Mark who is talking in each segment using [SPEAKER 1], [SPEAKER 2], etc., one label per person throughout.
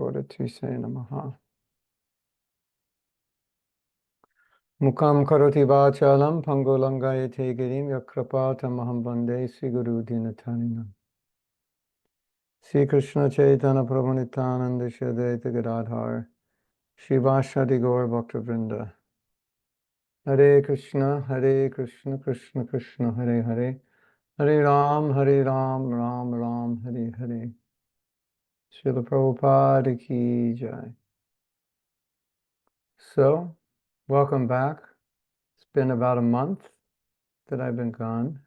[SPEAKER 1] Bodhitise Namaha. Mukam karoti vachalam pangolangayate girim yakrapatam aham bande Sri Guru Dinatanina. Sri Krishna Chaitanya Prabhu Nityananda Shri Advaita Gadadhar Shivashadi Gaur Bhaktavrinda. Hare Krishna, Krishna Krishna, Hare Hare, Hare Ram, Ram Ram, Hare Hare. Srila Prabhupada Ki Jai. So, welcome back. It's been about a month that I've been gone.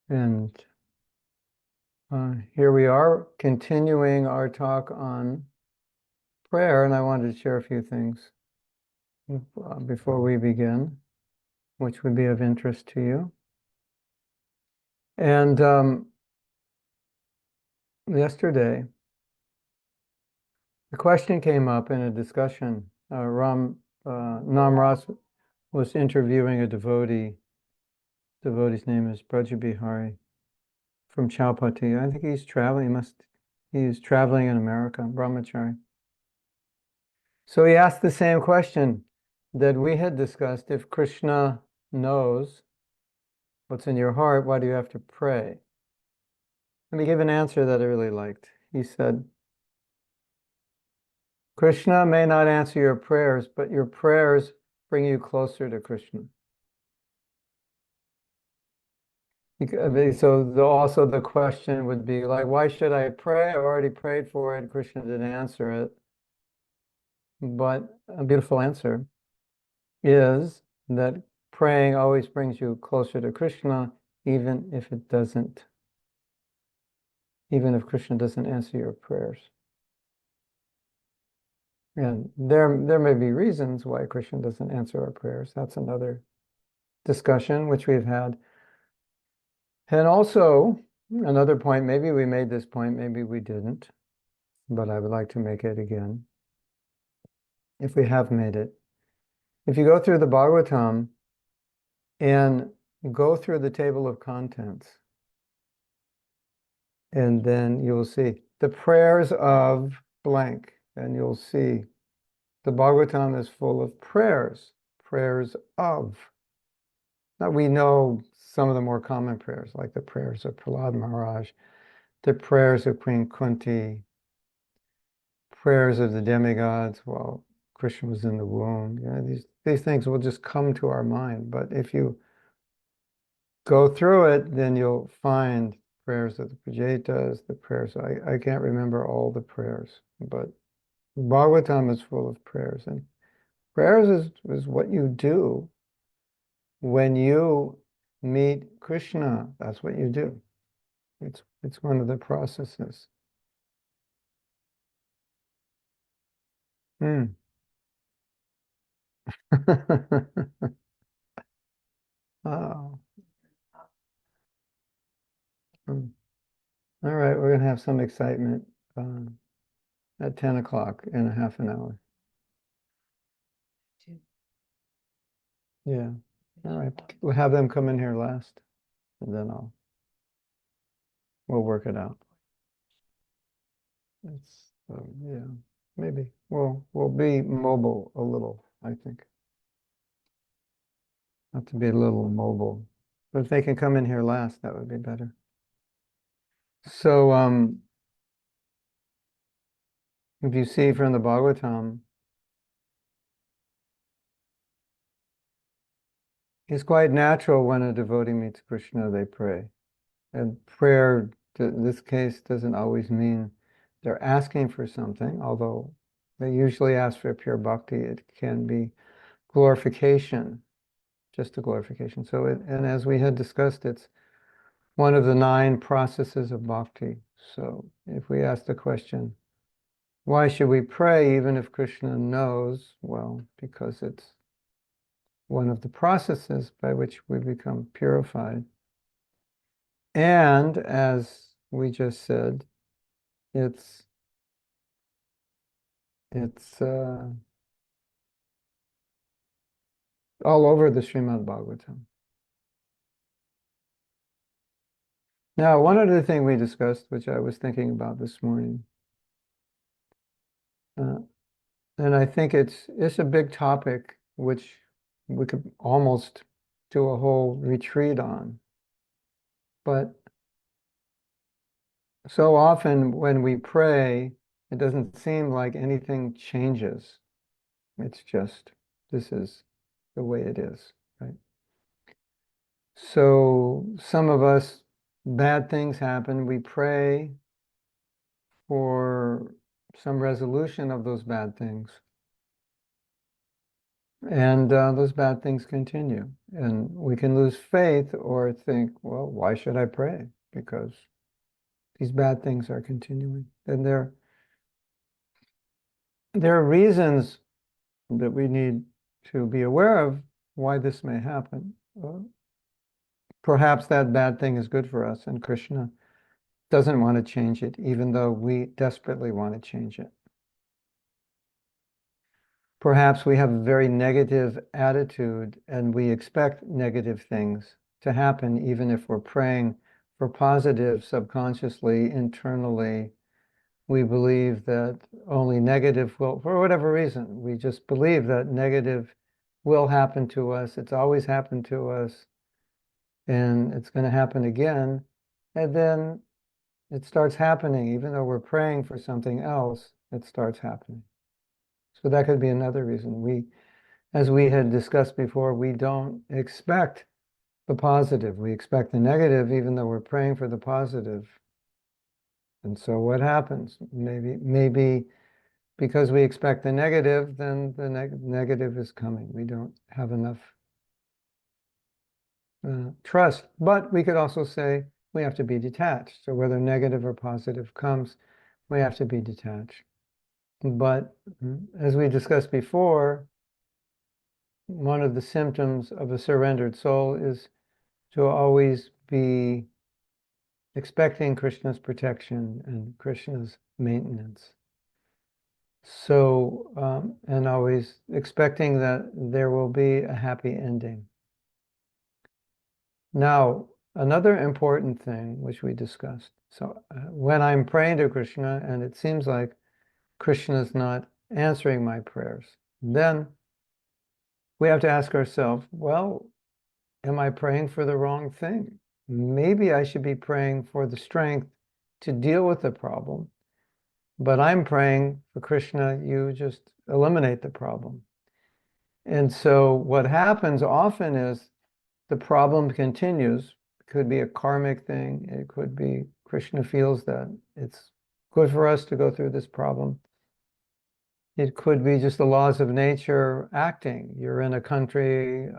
[SPEAKER 1] And here we are, continuing our talk on prayer, and I wanted to share a few things before we begin, which would be of interest to you. And yesterday, the question came up in a discussion. Namras was interviewing a devotee. The devotee's name is Brajabihari from Chaupati. I think he's traveling. He's traveling in America, Brahmachari. So he asked the same question that we had discussed. If Krishna knows what's in your heart, why do you have to pray? And he gave an answer that I really liked. He said, Krishna may not answer your prayers, but your prayers bring you closer to Krishna. So also the question would be like, why should I pray? I already prayed for it. Krishna didn't answer it. But a beautiful answer is that praying always brings you closer to Krishna, even if Krishna doesn't answer your prayers. And there may be reasons why Krishna doesn't answer our prayers. That's another discussion which we've had. And also, another point, maybe we made this point, maybe we didn't, but I would like to make it again, if we have made it. If you go through the Bhagavatam and go through the table of contents, and then you'll see the prayers of blank, and you'll see the Bhagavatam is full of prayers of. Now we know some of the more common prayers, like the prayers of Prahlad Maharaj, the prayers of Queen Kunti, prayers of the demigods while Krishna was in the womb. You know, these things will just come to our mind. But if you go through it, then you'll find prayers of the Prajetas, the prayers. I can't remember all the prayers, but Bhagavatam is full of prayers. And prayers is what you do when you meet Krishna. That's what you do. It's one of the processes. Oh. All right, we're going to have some excitement at 10 o'clock in a half an hour. Yeah. All right. We'll have them come in here last, and then we'll work it out. Yeah, maybe we'll be mobile a little, I think. Have to be a little mobile. But if they can come in here last, that would be better. So if you see from the Bhagavatam, it's quite natural when a devotee meets Krishna, they pray. And prayer, in this case, doesn't always mean they're asking for something, although they usually ask for pure bhakti. It can be glorification, just a glorification. So, and as we had discussed, it's one of the 9 processes of bhakti. So if we ask the question, why should we pray even if Krishna knows? Well, because it's one of the processes by which we become purified. And as we just said, it's all over the Srimad Bhagavatam. Now, one other thing we discussed, which I was thinking about this morning, Uh, and I think it's a big topic which we could almost do a whole retreat on. But so often when we pray, it doesn't seem like anything changes. It's just, this is the way it is, right? So some of us, bad things happen. We pray for some resolution of those bad things. And those bad things continue. And we can lose faith or think, well, why should I pray? Because these bad things are continuing. And there are reasons that we need to be aware of why this may happen. Perhaps that bad thing is good for us, and Krishna doesn't want to change it, even though we desperately want to change it. Perhaps we have a very negative attitude and we expect negative things to happen, even if we're praying for positive subconsciously, internally. We believe that only negative will, for whatever reason, we just believe that negative will happen to us. It's always happened to us, and it's going to happen again. And then it starts happening, even though we're praying for something else, it starts happening. So that could be another reason. As we had discussed before, we don't expect the positive. We expect the negative, even though we're praying for the positive. And so what happens? Maybe because we expect the negative, then the negative is coming. We don't have enough trust. But we could also say we have to be detached. So whether negative or positive comes, we have to be detached. But as we discussed before, one of the symptoms of a surrendered soul is to always be expecting Krishna's protection and Krishna's maintenance. So, and always expecting that there will be a happy ending. Now, another important thing which we discussed. So when I'm praying to Krishna and it seems like Krishna is not answering my prayers, then we have to ask ourselves, well, am I praying for the wrong thing? Maybe I should be praying for the strength to deal with the problem, but I'm praying for Krishna, you just eliminate the problem. And so what happens often is the problem continues. It could be a karmic thing. It could be Krishna feels that it's good for us to go through this problem. It could be just the laws of nature acting. You're in a country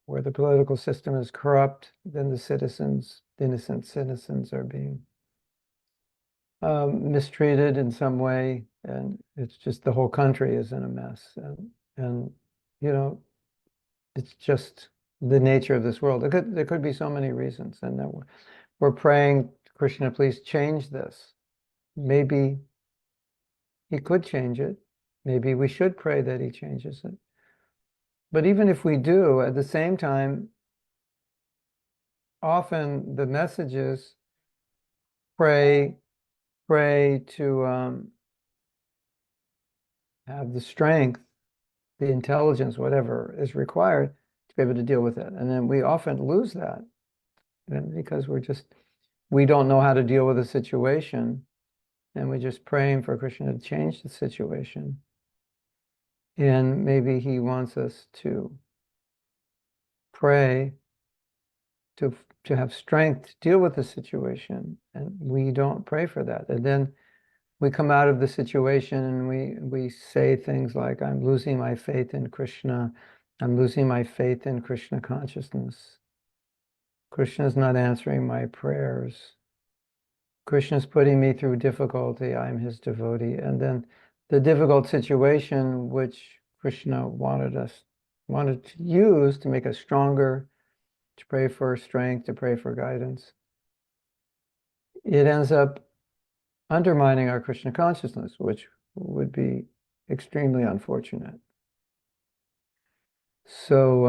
[SPEAKER 1] where the political system is corrupt, then the citizens, innocent citizens, are being mistreated in some way, and it's just the whole country is in a mess. And you know, it's just the nature of this world. There could be so many reasons, and that we're praying, Krishna, please change this. Maybe he could change it. Maybe we should pray that he changes it. But even if we do, at the same time, often the message is pray to have the strength, the intelligence, whatever is required to be able to deal with it. And then we often lose that because we don't know how to deal with a situation, and we're just praying for Krishna to change the situation. And maybe he wants us to pray to have strength to deal with the situation, and we don't pray for that. And then we come out of the situation and we say things like, I'm losing my faith in Krishna. I'm losing my faith in Krishna consciousness. Krishna's not answering my prayers. Krishna's putting me through difficulty. I'm his devotee. And then the difficult situation which Krishna wanted to use to make us stronger, to pray for strength, to pray for guidance, it ends up undermining our Krishna consciousness, which would be extremely unfortunate. So,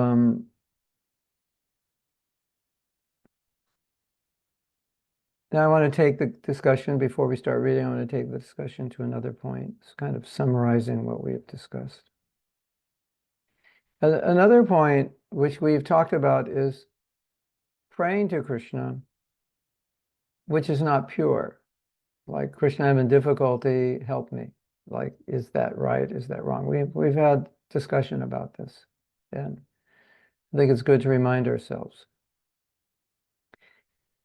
[SPEAKER 1] Now I want to take the discussion, before we start reading, I want to take the discussion to another point. It's kind of summarizing what we have discussed. Another point which we've talked about is praying to Krishna, which is not pure. Like, Krishna, I'm in difficulty, help me. Like, is that right? Is that wrong? We've had discussion about this, and I think it's good to remind ourselves.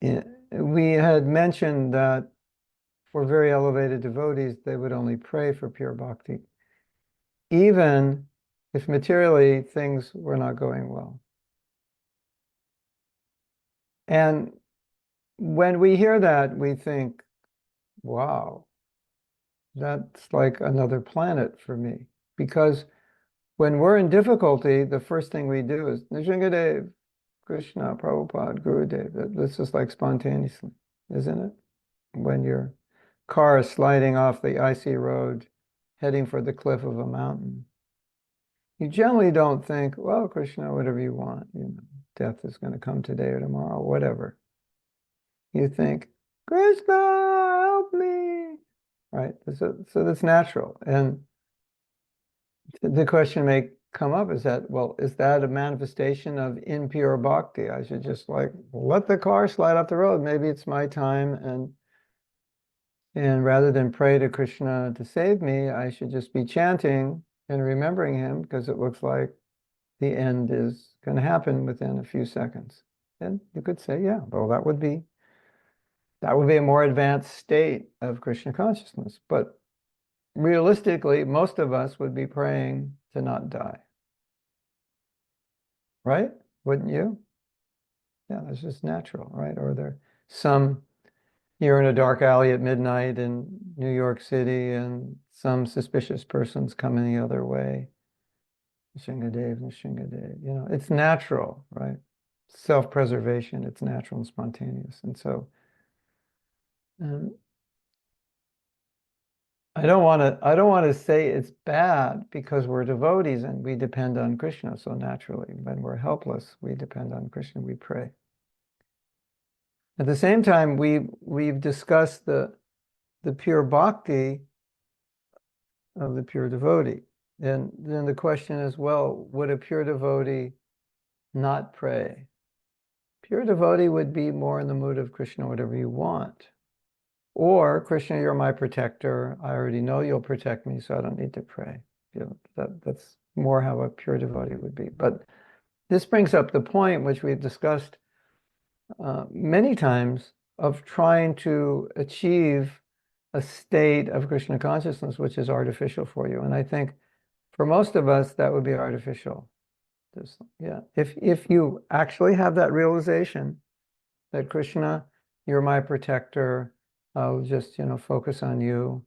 [SPEAKER 1] We had mentioned that for very elevated devotees, they would only pray for pure bhakti, even if materially things were not going well. And when we hear that, we think, wow, that's like another planet for me. Because when we're in difficulty, the first thing we do is Narsimhadev, Krishna, Prabhupada, Gurudev. This is like spontaneously, isn't it? When your car is sliding off the icy road, heading for the cliff of a mountain, you generally don't think, well, Krishna, whatever you want, death is going to come today or tomorrow, whatever. You think, Krishna, help me, right? So that's natural. And the question may come up is that, well, is that a manifestation of impure bhakti? I should just like let the car slide off the road. Maybe it's my time, and rather than pray to Krishna to save me, I should just be chanting and remembering him, because it looks like the end is going to happen within a few seconds. And you could say, yeah, well, that would be a more advanced state of Krishna consciousness. But realistically, most of us would be praying to not die. Right? Wouldn't you? Yeah, that's just natural, right? Or you're in a dark alley at midnight in New York City, and some suspicious person's coming the other way. Narsimhadev. It's natural, right? Self-preservation, it's natural and spontaneous. And so I don't want to say it's bad, because we're devotees and we depend on Krishna so naturally. When we're helpless, we depend on Krishna, we pray. At the same time, we've discussed the pure bhakti of the pure devotee. And then the question is, well, would a pure devotee not pray? Pure devotee would be more in the mood of Krishna, whatever you want. Or, Krishna, you're my protector. I already know you'll protect me, so I don't need to pray. That's more how a pure devotee would be. But this brings up the point, which we've discussed many times, of trying to achieve a state of Krishna consciousness which is artificial for you. And I think for most of us, that would be artificial. If you actually have that realization that, Krishna, you're my protector, I'll just, focus on you,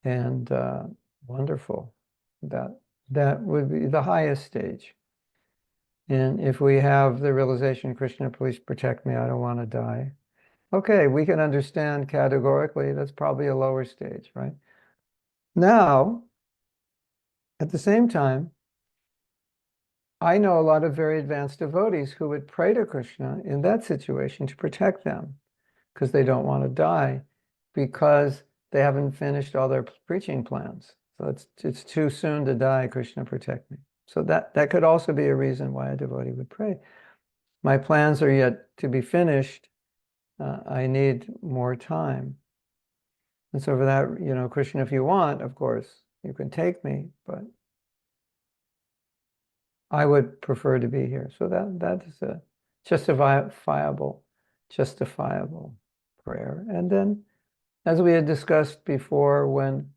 [SPEAKER 1] and wonderful. That would be the highest stage. And if we have the realization, Krishna, please protect me, I don't want to die. Okay, we can understand categorically that's probably a lower stage, right? Now, at the same time, I know a lot of very advanced devotees who would pray to Krishna in that situation to protect them, because they don't want to die, because they haven't finished all their preaching plans. So it's too soon to die, Krishna, protect me. So that could also be a reason why a devotee would pray. My plans are yet to be finished. I need more time. And so for that, Krishna, if you want, of course, you can take me, but I would prefer to be here. So that is a justifiable prayer. And then, as we had discussed before, when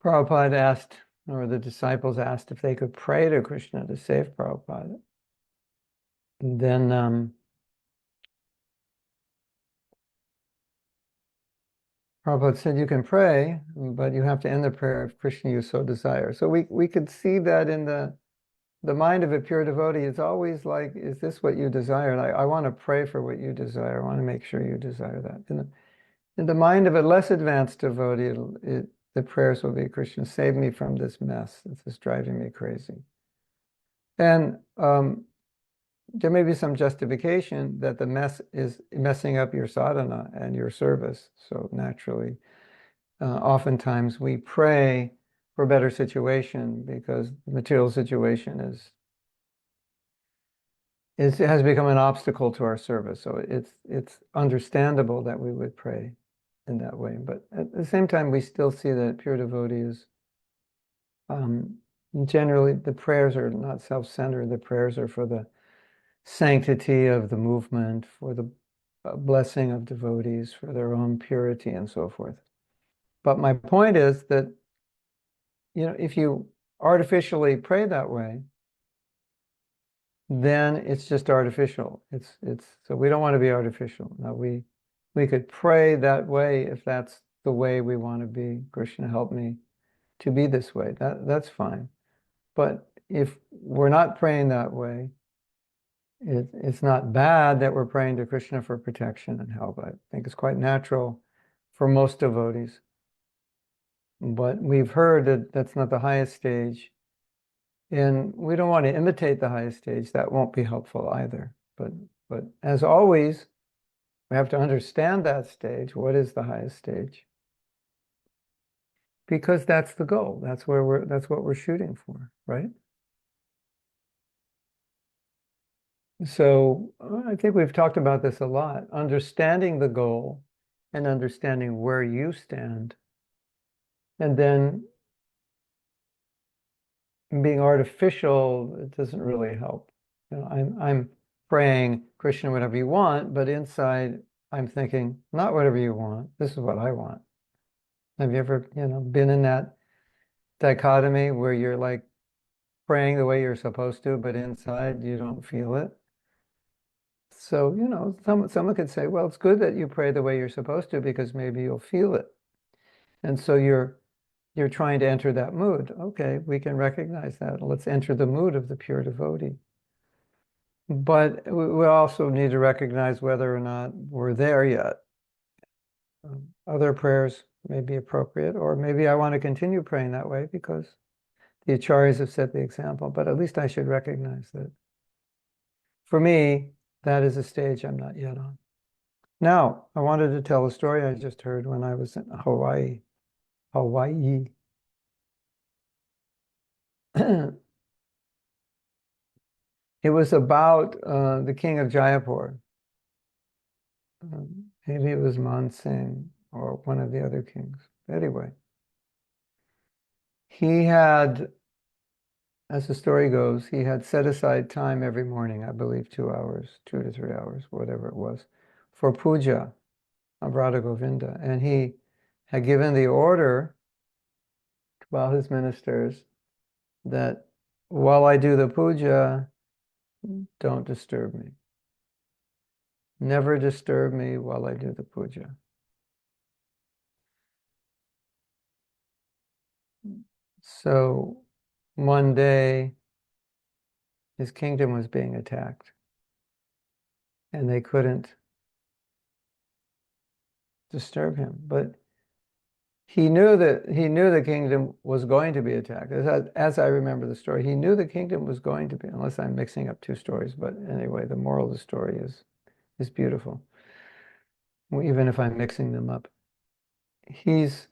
[SPEAKER 1] Prabhupada asked, or the disciples asked, if they could pray to Krishna to save Prabhupada, then Prabhupada said, you can pray, but you have to end the prayer if Krishna you so desire. So we could see that in the mind of a pure devotee. It's always like, is this what you desire? I want to pray for what you desire. I want to make sure you desire that. In the mind of a less advanced devotee, the prayers will be, Krishna, save me from this mess. This is driving me crazy. And there may be some justification that the mess is messing up your sadhana and your service. So naturally, oftentimes we pray for a better situation because the material situation it has become an obstacle to our service. So it's understandable that we would pray in that way. But at the same time, we still see that pure devotees, generally, the prayers are not self-centered. The prayers are for the sanctity of the movement, for the blessing of devotees, for their own purity, and so forth. But my point is that, if you artificially pray that way, then it's just artificial. So we don't want to be artificial. Now we could pray that way if that's the way we want to be. Krishna, help me to be this way. That's fine. But if we're not praying that way, it's not bad that we're praying to Krishna for protection and help. I think it's quite natural for most devotees. But we've heard that that's not the highest stage. And we don't want to imitate the highest stage. That won't be helpful either. But as always, we have to understand that stage. What is the highest stage? Because that's the goal. That's what we're shooting for, right? So I think we've talked about this a lot. Understanding the goal and understanding where you stand, and then being artificial, it doesn't really help. I'm praying, Krishna, whatever you want, but inside I'm thinking, not whatever you want. This is what I want. Have you ever, been in that dichotomy where you're like praying the way you're supposed to, but inside you don't feel it? So, someone could say, well, it's good that you pray the way you're supposed to because maybe you'll feel it. And so you're trying to enter that mood. Okay, we can recognize that. Let's enter the mood of the pure devotee. But we also need to recognize whether or not we're there yet. Other prayers may be appropriate, or maybe I want to continue praying that way because the acharyas have set the example, but at least I should recognize that. For me, that is a stage I'm not yet on. Now, I wanted to tell a story I just heard when I was in Hawaii. It was about the king of Jaipur. Maybe it was Man Singh or one of the other kings. Anyway, he had, as the story goes, he had set aside time every morning, I believe 2 hours, 2 to 3 hours, whatever it was, for puja of Radha Govinda. And he had given the order to all his ministers that while I do the puja, don't disturb me. Never disturb me while I do the puja. So one day, his kingdom was being attacked, and they couldn't disturb him. But he knew the kingdom was going to be attacked. As I remember the story, he knew the kingdom was going to be, unless I'm mixing up two stories. But anyway, the moral of the story is beautiful, even if I'm mixing them up. He's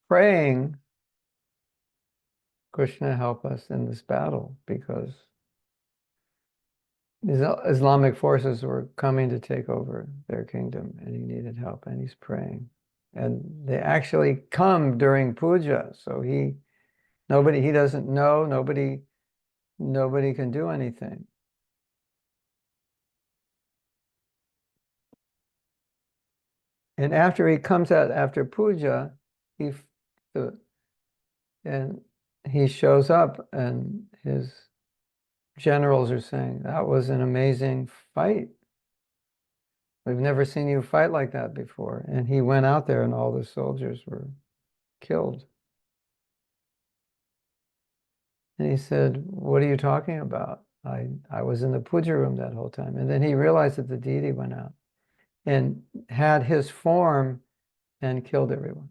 [SPEAKER 1] praying, Krishna, help us in this battle, because these Islamic forces were coming to take over their kingdom, and he needed help, and he's praying. And they actually come during puja, so he doesn't know, nobody can do anything. And after he comes out after puja, and he shows up, and his generals are saying, that was an amazing fight. We've never seen you fight like that before. And he went out there and all the soldiers were killed. And he said, what are you talking about? I was in the puja room that whole time. And then he realized that the deity went out and had his form and killed everyone.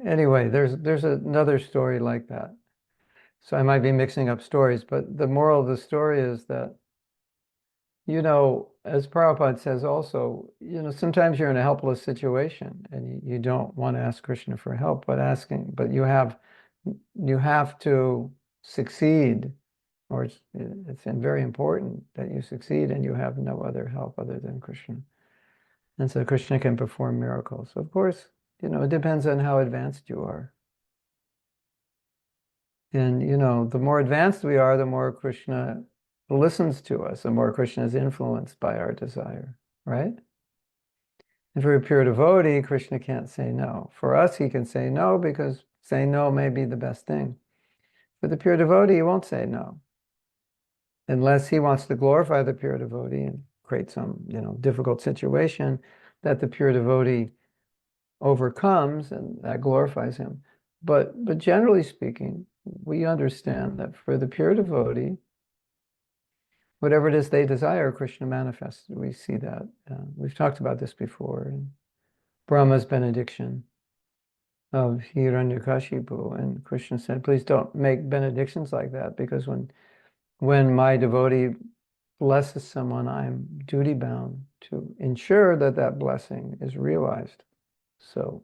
[SPEAKER 1] Anyway, there's another story like that. So I might be mixing up stories, but the moral of the story is that, as Prabhupada says also, sometimes you're in a helpless situation and you don't want to ask Krishna for help, but you have to succeed, or it's very important that you succeed and you have no other help other than Krishna. And so Krishna can perform miracles. Of course, it depends on how advanced you are. And, the more advanced we are, the more Krishna listens to us, the more Krishna is influenced by our desire, right? And for a pure devotee, Krishna can't say no. For us, he can say no because saying no may be the best thing. For the pure devotee, he won't say no. Unless he wants to glorify the pure devotee and create some, difficult situation that the pure devotee overcomes, and that glorifies him. But generally speaking, we understand that for the pure devotee, whatever it is they desire, Krishna manifests. We see that. We've talked about this before in Brahma's benediction of Hiranyakashipu. And Krishna said, please don't make benedictions like that, because when my devotee blesses someone, I'm duty bound to ensure that that blessing is realized. So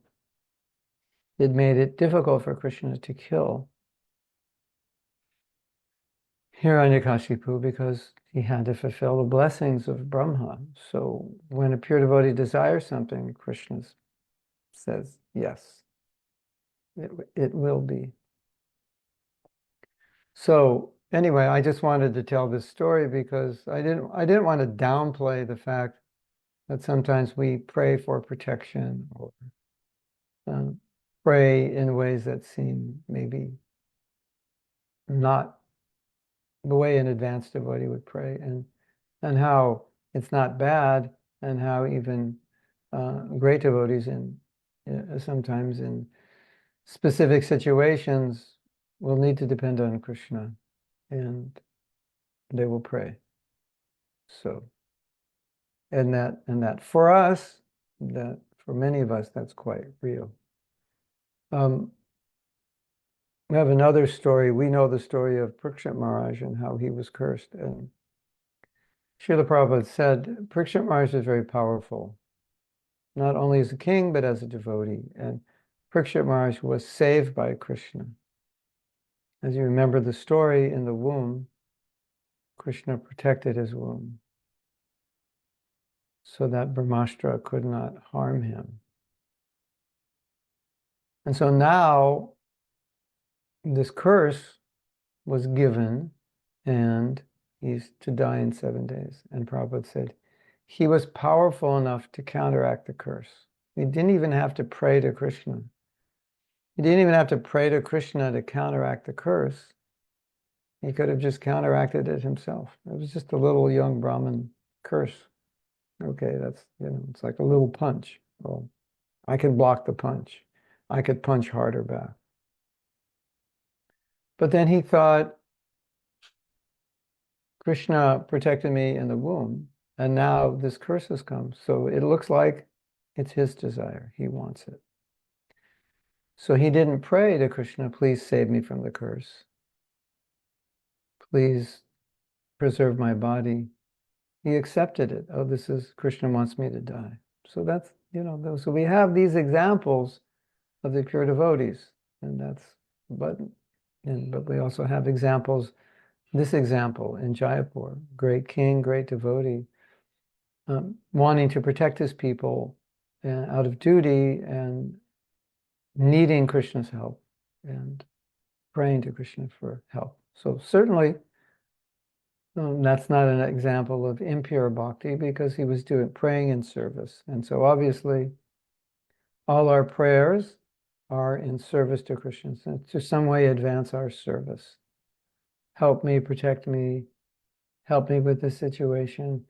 [SPEAKER 1] it made it difficult for Krishna to kill Hiranyakashipu because he had to fulfill the blessings of Brahma. So when a pure devotee desires something, Krishna says, yes, it will be. So anyway, I just wanted to tell this story because I didn't want to downplay the fact that sometimes we pray for protection or pray in ways that seem maybe not the way an advanced devotee would pray, and how it's not bad, and how even great devotees sometimes in specific situations will need to depend on Krishna, and they will pray. So, and that for us, that for many of us, that's quite real. We have another story. We know the story of Prahlad Maharaj and how he was cursed. And Srila Prabhupada said, Prahlad Maharaj is very powerful, not only as a king, but as a devotee. And Prahlad Maharaj was saved by Krishna. As you remember the story, in the womb, Krishna protected his womb so that Brahmastra could not harm him. And so now this curse was given, and he's to die in 7 days. And Prabhupada said he was powerful enough to counteract the curse. He didn't even have to pray to Krishna. He didn't even have to pray to Krishna to counteract the curse. He could have just counteracted it himself. It was just a little young Brahmin curse. Okay, that's, it's like a little punch. Well, I can block the punch. I could punch harder back. But then he thought, Krishna protected me in the womb, and now this curse has come. So it looks like it's his desire. He wants it. So he didn't pray to Krishna, please save me from the curse. Please preserve my body. He accepted it. Oh, this is, Krishna wants me to die. So that's, so we have these examples of the pure devotees, and but we also have examples, this example in Jaipur, great king, great devotee, wanting to protect his people out of duty and needing Krishna's help and praying to Krishna for help. So certainly that's not an example of impure bhakti, because he was praying in service. And so obviously all our prayers are in service to Krishna, so to some way advance our service. Help me, protect me, help me with this situation.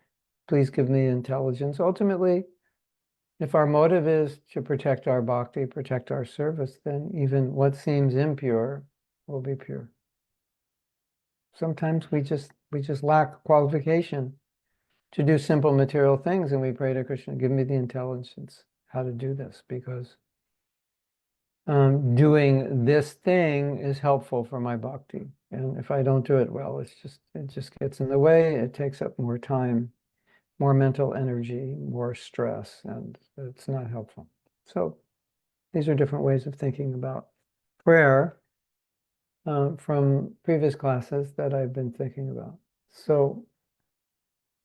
[SPEAKER 1] Please give me intelligence. Ultimately, if our motive is to protect our bhakti, protect our service, then even what seems impure will be pure. Sometimes we just lack qualification to do simple material things, and we pray to Krishna, give me the intelligence how to do this, because doing this thing is helpful for my bhakti. And if I don't do it well, it just gets in the way. It takes up more time, more mental energy, more stress, and it's not helpful. So these are different ways of thinking about prayer from previous classes that I've been thinking about. So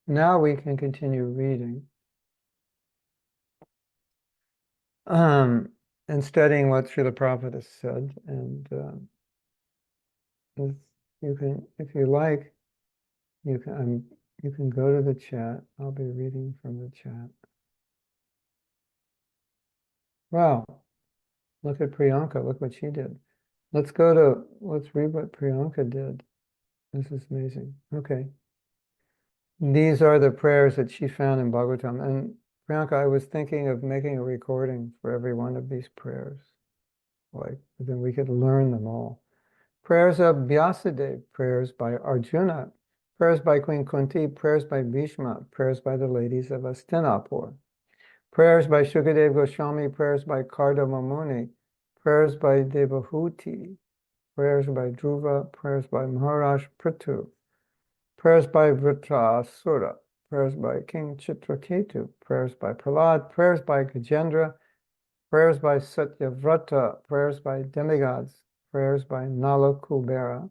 [SPEAKER 1] now we can continue reading and studying what Srila Prabhupada has said. And you can, if you like, you can go to the chat. I'll be reading from the chat. Wow, look at Priyanka. Look what she did. Let's read what Priyanka did. This is amazing. Okay. These are the prayers that she found in Bhagavatam. And Priyanka, I was thinking of making a recording for every one of these prayers. Like, then we could learn them all. Prayers of Vyasadeva, prayers by Arjuna, prayers by Queen Kunti, prayers by Bhishma, prayers by the ladies of Hastinapur, prayers by Shukadev Goswami, prayers by Kardama Muni, prayers by Devahuti, prayers by Dhruva, prayers by Maharaj Prithu, prayers by Vritrasura, prayers by King Chitraketu, prayers by Prahlad, prayers by Gajendra, prayers by Satyavrata, prayers by demigods, prayers by Nala Kubera,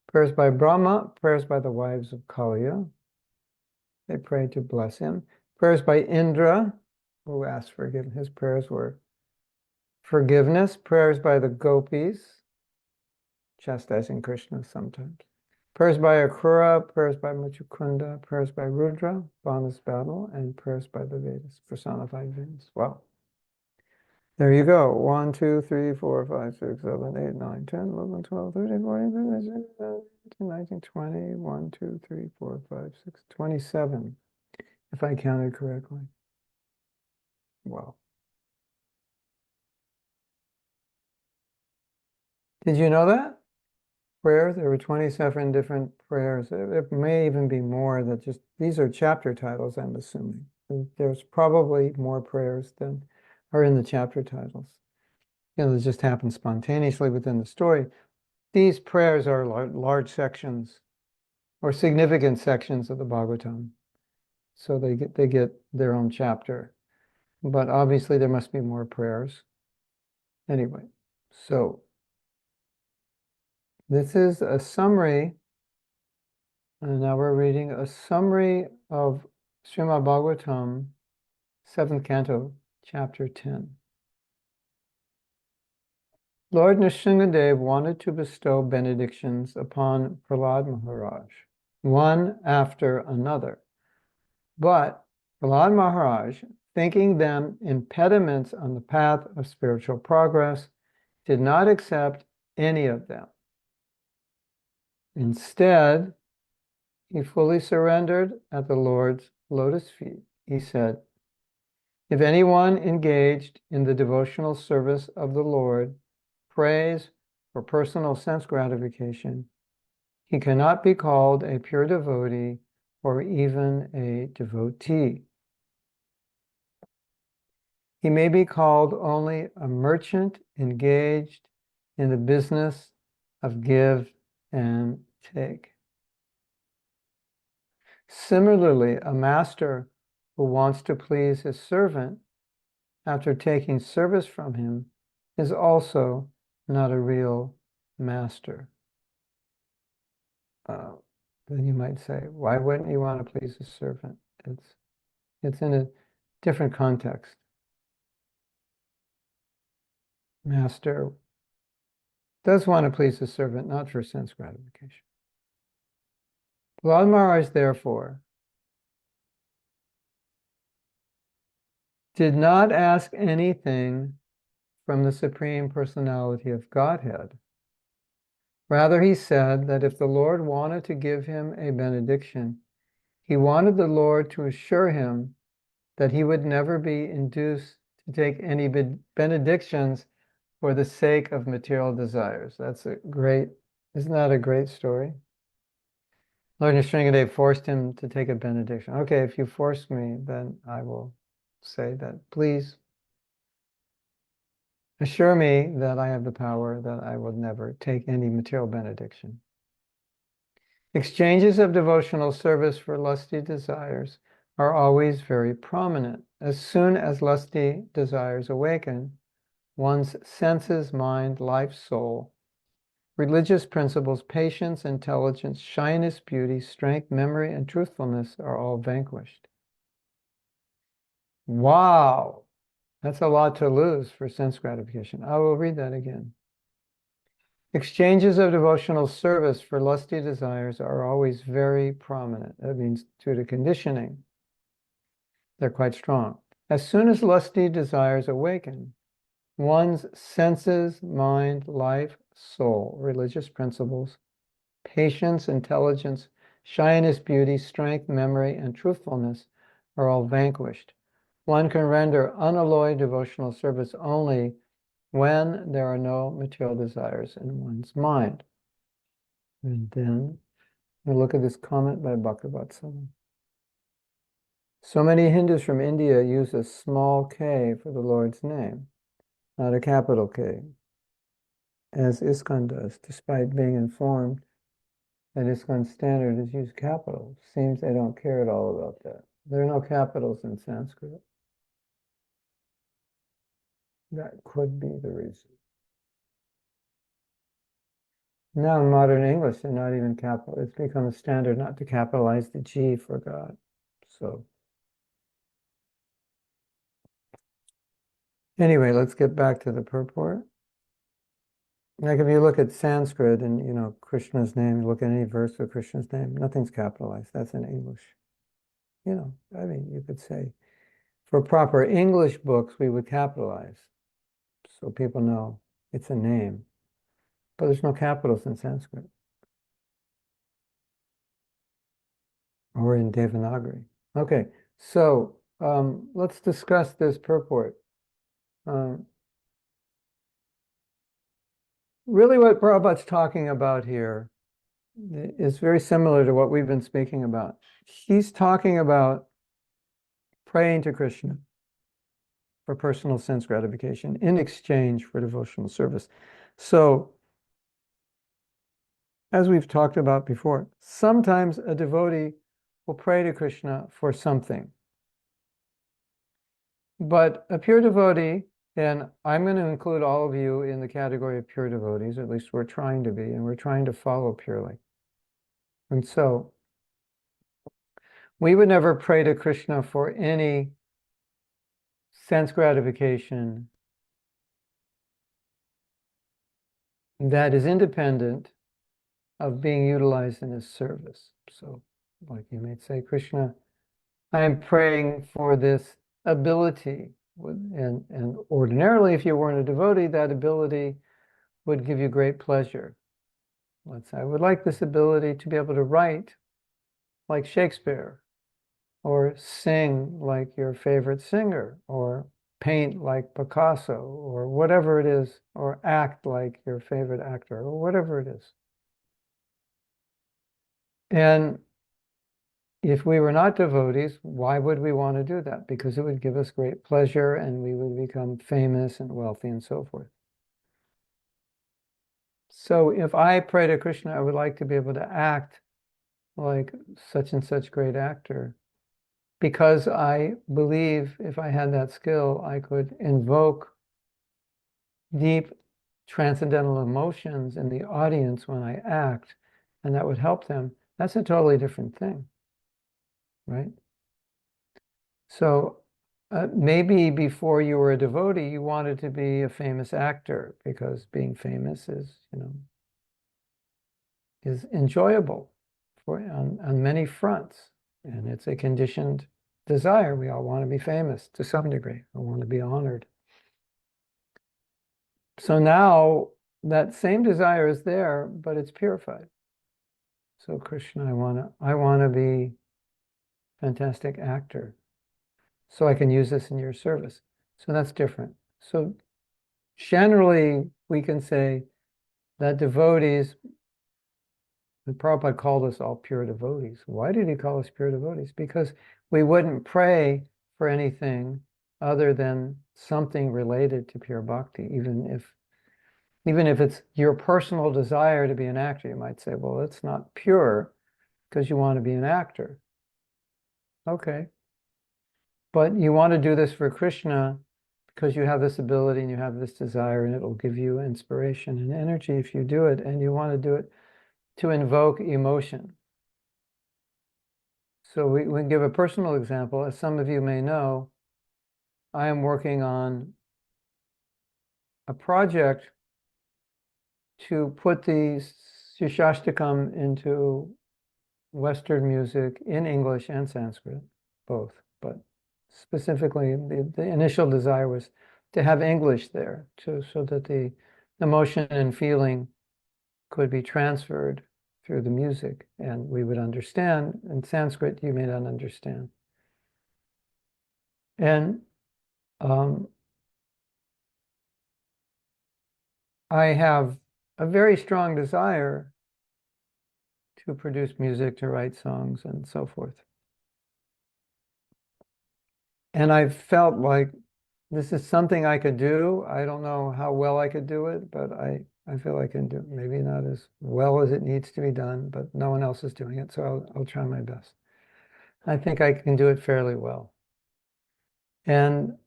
[SPEAKER 1] prayers by Brahma, prayers by the wives of Kaliya. They prayed to bless him. Prayers by Indra, who asked forgiveness. His prayers were forgiveness. Prayers by the gopis, chastising Krishna sometimes. Prayers by Akrura, prayers by Muchukunda, prayers by Rudra, Bana's battle, and prayers by the Vedas, personified Vedas. Wow. There you go. 1, 2, 3, 4, 5, 6, 7, 8, 9, 10, 11, 12, 13, 14, 15, 16, 17, 19, 20, 1, 2, 3, 4, 5, 6, 27, if I counted correctly. Wow. Did you know that? Prayers, there were 27 different prayers. It may even be more that just, these are chapter titles, I'm assuming. There's probably more prayers than are in the chapter titles. You know, they just happen spontaneously within the story. These prayers are large sections or significant sections of the Bhagavatam. So they get their own chapter. But obviously there must be more prayers. Anyway, so this is a summary, and now we're reading a summary of Srimad Bhagavatam, 7th Canto, Chapter 10. Lord Narsimhadev wanted to bestow benedictions upon Prahlad Maharaj, one after another. But Prahlad Maharaj, thinking them impediments on the path of spiritual progress, did not accept any of them. Instead, he fully surrendered at the Lord's lotus feet. He said, "If anyone engaged in the devotional service of the Lord prays for personal sense gratification, he cannot be called a pure devotee or even a devotee. He may be called only a merchant engaged in the business of give and take." Similarly, a master who wants to please his servant after taking service from him is also not a real master. Then you might say, why wouldn't you want to please his servant? It's in a different context. Master does want to please his servant, not for sense gratification. Lord Maharaj, therefore, did not ask anything from the Supreme Personality of Godhead. Rather, he said that if the Lord wanted to give him a benediction, he wanted the Lord to assure him that he would never be induced to take any benedictions for the sake of material desires. Isn't that a great story? Lord Narsimhadev forced him to take a benediction. Okay, if you force me, then I will say that, please, Assure me that I have the power that I will never take any material benediction. Exchanges of devotional service for lusty desires are always very prominent. As soon as lusty desires awaken, one's senses, mind, life, soul, religious principles, patience, intelligence, shyness, beauty, strength, memory, and truthfulness are all vanquished. Wow, that's a lot to lose for sense gratification. I will read that again. Exchanges of devotional service for lusty desires are always very prominent. That means due to conditioning, they're quite strong. As soon as lusty desires awaken, one's senses, mind, life, soul, religious principles, patience, intelligence, shyness, beauty, strength, memory, and truthfulness are all vanquished. One can render unalloyed devotional service only when there are no material desires in one's mind. And then we look at this comment by Bhaktivatsala. So many Hindus from India use a small k for the Lord's name, not a capital K, as ISKCON does, despite being informed that ISKCON standard is used capitals. Seems they don't care at all about that. There are no capitals in Sanskrit. That could be the reason. Now in modern English, they're not even capital. It's become a standard not to capitalize the G for God. So anyway, let's get back to the purport. Like if you look at Sanskrit and, Krishna's name, you look at any verse of Krishna's name, nothing's capitalized. That's in English. I mean, you could say for proper English books, we would capitalize so people know it's a name. But there's no capitals in Sanskrit or in Devanagari. Okay, so let's discuss this purport. Really what Prabhupada's talking about here is very similar to what we've been speaking about. He's talking about praying to Krishna for personal sense gratification in exchange for devotional service. So, as we've talked about before, sometimes a devotee will pray to Krishna for something. But a pure devotee, and I'm going to include all of you in the category of pure devotees, at least we're trying to be, and we're trying to follow purely. And so, we would never pray to Krishna for any sense gratification that is independent of being utilized in his service. So, like you may say, Krishna, I am praying for this ability. And ordinarily, if you weren't a devotee, that ability would give you great pleasure. Let's say, I would like this ability to be able to write like Shakespeare, or sing like your favorite singer, or paint like Picasso, or whatever it is, or act like your favorite actor, or whatever it is. And if we were not devotees, why would we want to do that? Because it would give us great pleasure and we would become famous and wealthy and so forth. So if I pray to Krishna, I would like to be able to act like such and such great actor, because I believe if I had that skill, I could invoke deep transcendental emotions in the audience when I act, and that would help them. That's a totally different thing, right? So maybe before you were a devotee, you wanted to be a famous actor because being famous is, is enjoyable on many fronts. And it's a conditioned desire. We all want to be famous to some degree. We want to be honored. So now that same desire is there, but it's purified. So Krishna, I want to be a fantastic actor, so I can use this in your service. So that's different. So generally, we can say that devotees, and Prabhupada called us all pure devotees. Why did he call us pure devotees? Because we wouldn't pray for anything other than something related to pure bhakti, even if it's your personal desire to be an actor. You might say, well, it's not pure because you want to be an actor. Okay. But you want to do this for Krishna because you have this ability and you have this desire, and it'll give you inspiration and energy if you do it, and you want to do it to invoke emotion. So we can give a personal example. As some of you may know, I am working on a project to put the Shashtakam into Western music in English and Sanskrit, both. But specifically, the initial desire was to have English there, so that the emotion and feeling could be transferred through the music, and we would understand. In Sanskrit, you may not understand. And I have a very strong desire to produce music, to write songs, and so forth. And I felt like this is something I could do. I don't know how well I could do it, but I feel I can do it. Maybe not as well as it needs to be done, but no one else is doing it, so I'll try my best. I think I can do it fairly well. And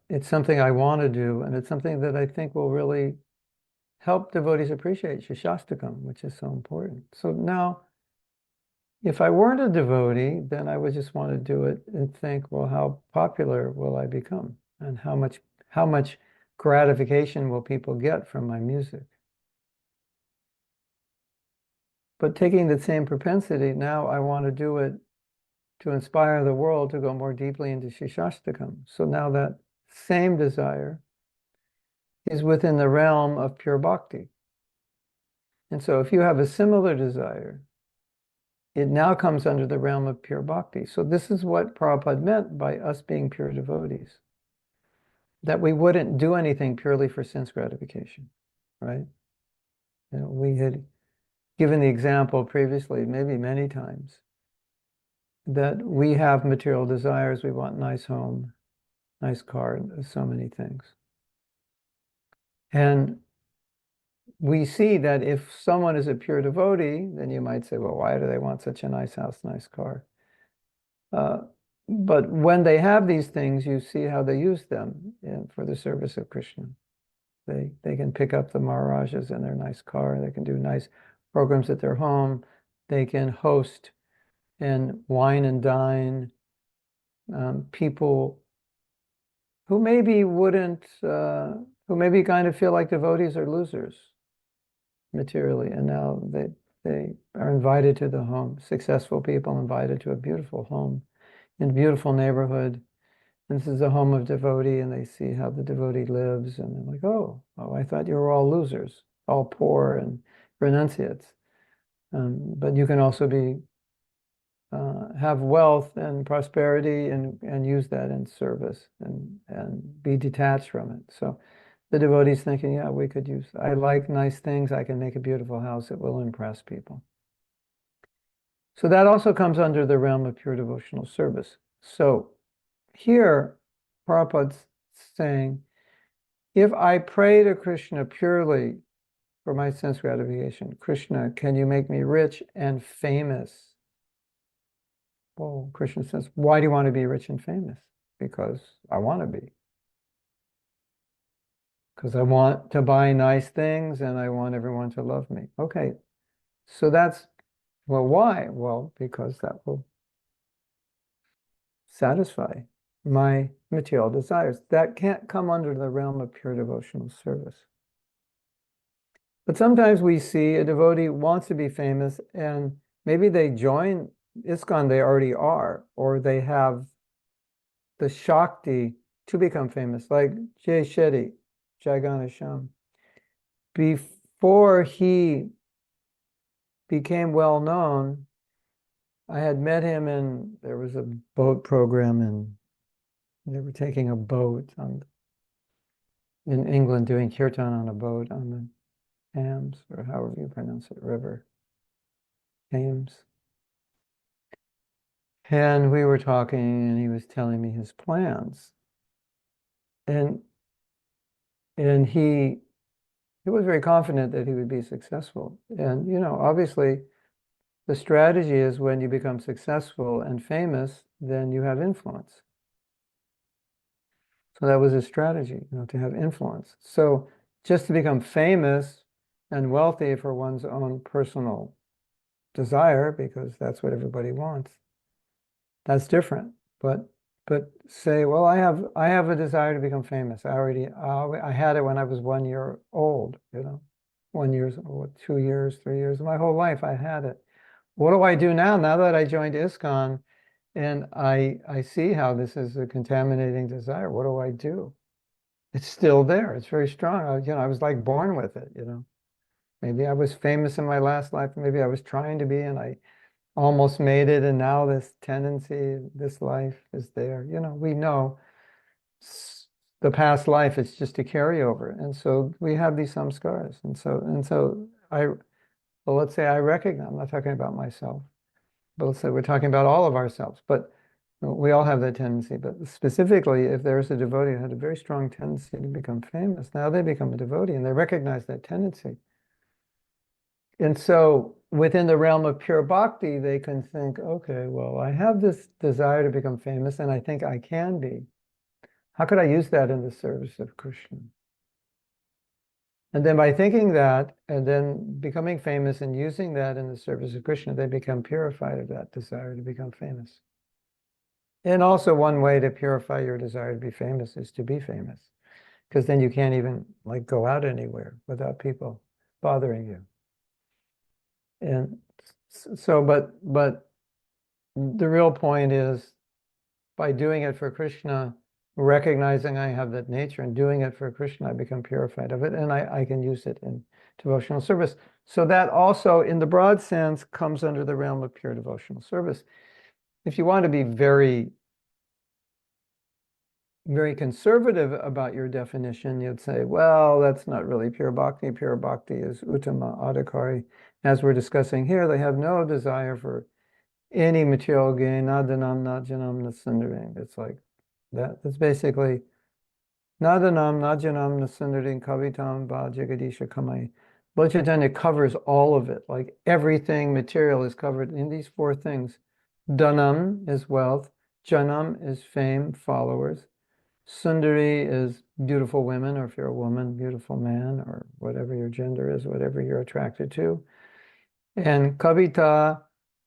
[SPEAKER 1] it's something I want to do, and it's something that I think will really help devotees appreciate Shashtakam, which is so important. So now, if I weren't a devotee, then I would just want to do it and think, well, how popular will I become? And how much gratification will people get from my music? But taking the same propensity, now I want to do it to inspire the world to go more deeply into Shashtakam. So now that same desire is within the realm of pure bhakti. And so if you have a similar desire, it now comes under the realm of pure bhakti. So this is what Prabhupada meant by us being pure devotees. That we wouldn't do anything purely for sense gratification, right? You know, we had given the example previously, maybe many times, that we have material desires. We want nice home, nice car, so many things. And we see that if someone is a pure devotee, then you might say, well, why do they want such a nice house, nice car? But when they have these things, you see how they use them for the service of Krishna. They can pick up the Maharajas in their nice car. They can do nice programs at their home. They can host and wine and dine people who maybe wouldn't, who maybe kind of feel like devotees are losers materially, and now they are invited to the home. Successful people invited to a beautiful home in a beautiful neighborhood. And this is a home of devotee, and they see how the devotee lives, and they're like, oh, I thought you were all losers, all poor and renunciates. But you can also be have wealth and prosperity and use that in service and be detached from it. So the devotee's thinking, yeah, we could use, I like nice things, I can make a beautiful house, it will impress people. So that also comes under the realm of pure devotional service. So here, Prabhupada's saying, if I pray to Krishna purely for my sense gratification, Krishna, can you make me rich and famous? Well, Krishna says, why do you want to be rich and famous? Because I want to be. Because I want to buy nice things and I want everyone to love me. Okay, so that's, well, why? Well, because that will satisfy my material desires. That can't come under the realm of pure devotional service. But sometimes we see a devotee wants to be famous, and maybe they join ISKCON, they already are, or they have the Shakti to become famous, like Jay Shetty, Jai Ganesham. Before he became well known, I had met him, and there was a boat program, and they were taking a boat in England, doing kirtan on a boat on the Thames, or however you pronounce it, river, Thames. And we were talking, and he was telling me his plans. and he was very confident that he would be successful. And, obviously the strategy is when you become successful and famous, then you have influence. So that was his strategy, to have influence. So just to become famous and wealthy for one's own personal desire, because that's what everybody wants, that's different. But say, well, I have a desire to become famous. I had it when I was 1 year old, 1 year old, 2 years, 3 years, my whole life I had it. What do I do now? Now that I joined ISKCON and I see how this is a contaminating desire, what do I do? It's still there. It's very strong. I was like born with it, Maybe I was famous in my last life. Maybe I was trying to be and I almost made it. And now this tendency, this life is there. We know the past life, it's just a carryover. And so we have these samskaras. Well, let's say I recognize, I'm not talking about myself, but let's say we're talking about all of ourselves, but we all have that tendency. But specifically, if there's a devotee who had a very strong tendency to become famous, now they become a devotee and they recognize that tendency. And so within the realm of pure bhakti, they can think, okay, well, I have this desire to become famous and I think I can be. How could I use that in the service of Krishna? And then by thinking that, and then becoming famous and using that in the service of Krishna, they become purified of that desire to become famous. And also one way to purify your desire to be famous is to be famous, because then you can't even go out anywhere without people bothering you. And so, but the real point is, by doing it for Krishna, recognizing I have that nature and doing it for Krishna, I become purified of it, and I can use it in devotional service. So that also, in the broad sense, comes under the realm of pure devotional service. If you want to be very, very conservative about your definition, you'd say, well, that's not really pure bhakti. Pure bhakti is uttama adhikari. As we're discussing here, they have no desire for any material gain, nadanam, najanam, nasundaring. It's like that. It's basically nadanam, najanam, nasundaring, kavitam, va jagadisha kamai. Lord Chaitanya covers all of it. Like everything material is covered in these four things. Dhanam is wealth. Janam is fame, followers. Sundari is beautiful women, or if you're a woman, beautiful man, or whatever your gender is, whatever you're attracted to. And kavita,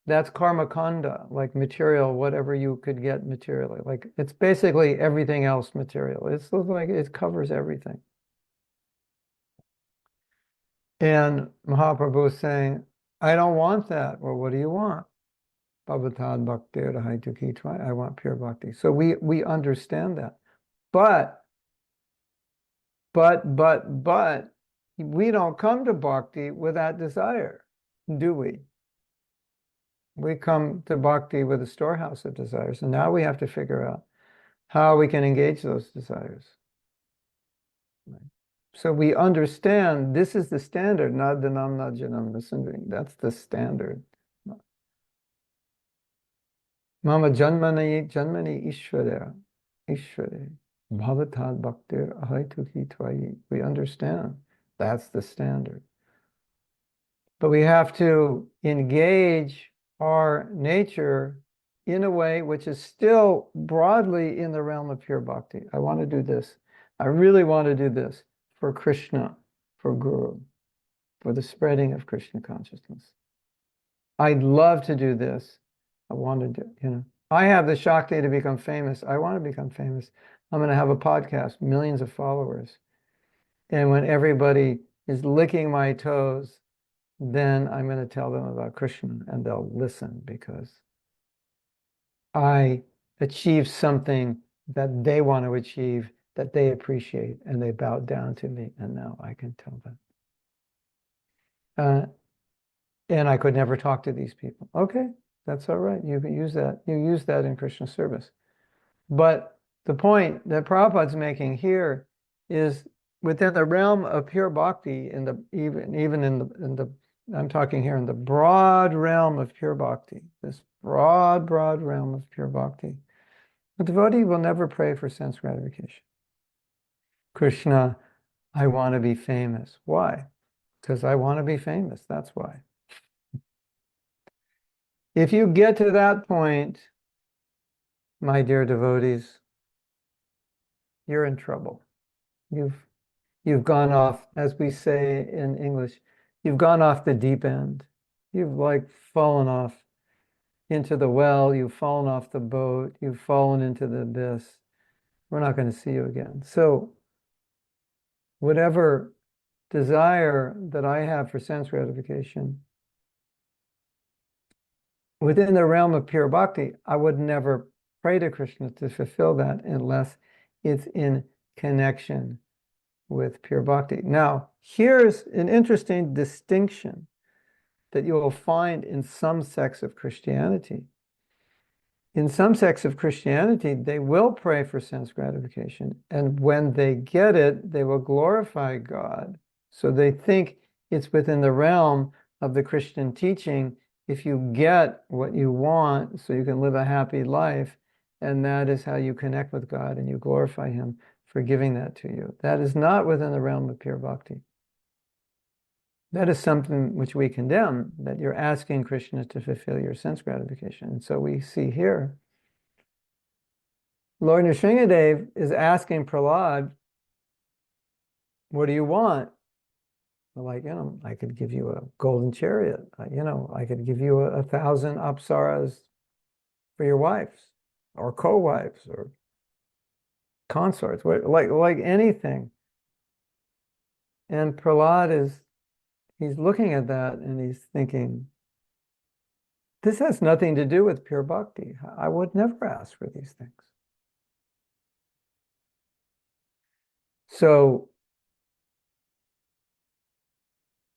[SPEAKER 1] that's karma kanda, like material, whatever you could get materially. Like it's basically everything else material. It's like it covers everything. And Mahaprabhu is saying, I don't want that. Well, what do you want? Bhavatad bhakti I want pure bhakti. So we understand that. But we don't come to bhakti with that desire, do we? We come to bhakti with a storehouse of desires, and now we have to figure out how we can engage those desires. Right. So we understand this is the standard, nadanam, najanam, nasundari. That's the standard. Mama janmani ishvara, bhavatad bhaktir ahaituki tvayi. We understand that's the standard. But we have to engage our nature in a way which is still broadly in the realm of pure bhakti. I want to do this. I really want to do this for Krishna, for Guru, for the spreading of Krishna consciousness. I'd love to do this. I want to do, I have the Shakti to become famous. I want to become famous. I'm going to have a podcast, millions of followers. And when everybody is licking my toes, then I'm going to tell them about Krishna and they'll listen, because I achieved something that they want to achieve, that they appreciate, and they bowed down to me, and now I can tell them. And I could never talk to these people. Okay, that's all right. You can use that. You use that in Krishna service. But the point that Prabhupada's making here is within the realm of pure bhakti, even in the I'm talking here in the broad realm of pure bhakti, this broad realm of pure bhakti. The devotee will never pray for sense gratification. Krishna, I want to be famous. Why? Because I want to be famous. That's why. If you get to that point, my dear devotees, you're in trouble. You've gone off, as we say in English, you've gone off the deep end. You've like fallen off into the well, you've fallen off the boat, you've fallen into the abyss. We're not going to see you again. So whatever desire that I have for sense gratification, within the realm of pure bhakti, I would never pray to Krishna to fulfill that unless it's in connection with pure bhakti. Now, here's an interesting distinction that you will find in some sects of Christianity. In some sects of Christianity, they will pray for sense gratification, and when they get it, they will glorify God. So they think it's within the realm of the Christian teaching if you get what you want so you can live a happy life, and that is how you connect with God and you glorify Him for giving that to you. That is not within the realm of pure bhakti. That is something which we condemn, that you're asking Krishna to fulfill your sense gratification. And so we see here, Lord Narsimhadev is asking Prahlad, what do you want? Like, I could give you a golden chariot. I could give you 1,000 apsaras for your wives or co-wives or consorts, like anything. And Prahlad he's looking at that and he's thinking, this has nothing to do with pure bhakti. I would never ask for these things. So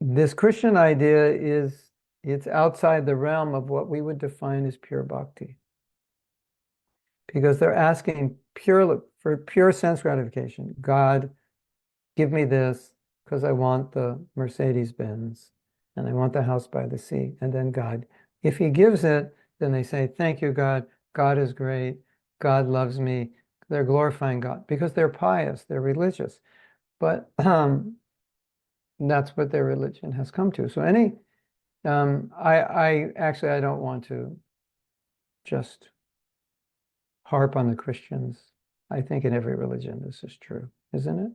[SPEAKER 1] this Christian idea it's outside the realm of what we would define as pure bhakti. Because they're asking for pure sense gratification. God, give me this because I want the Mercedes Benz and I want the house by the sea. And then God, if He gives it, then they say, thank you, God. God is great. God loves me. They're glorifying God because they're pious, they're religious. But that's what their religion has come to. So I don't want to just harp on the Christians. I think in every religion this is true, isn't it?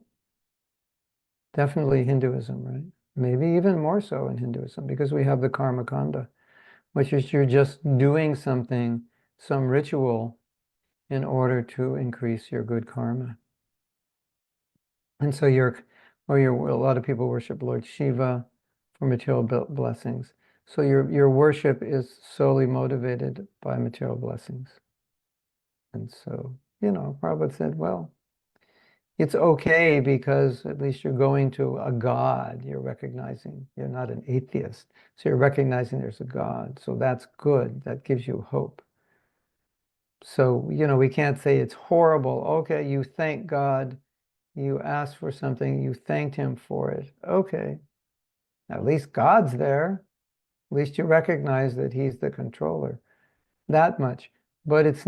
[SPEAKER 1] Definitely Hinduism, right? Maybe even more so in Hinduism because we have the karma kanda, which is you're just doing something, some ritual in order to increase your good karma. And so a lot of people worship Lord Shiva for material blessings. So your worship is solely motivated by material blessings. And so, Prabhupada said, well, it's okay because at least you're going to a God. You're recognizing you're not an atheist. So you're recognizing there's a God. So that's good. That gives you hope. So, we can't say it's horrible. Okay, you thank God. You asked for something. You thanked Him for it. Okay. At least God's there. At least you recognize that He's the controller. That much. But it's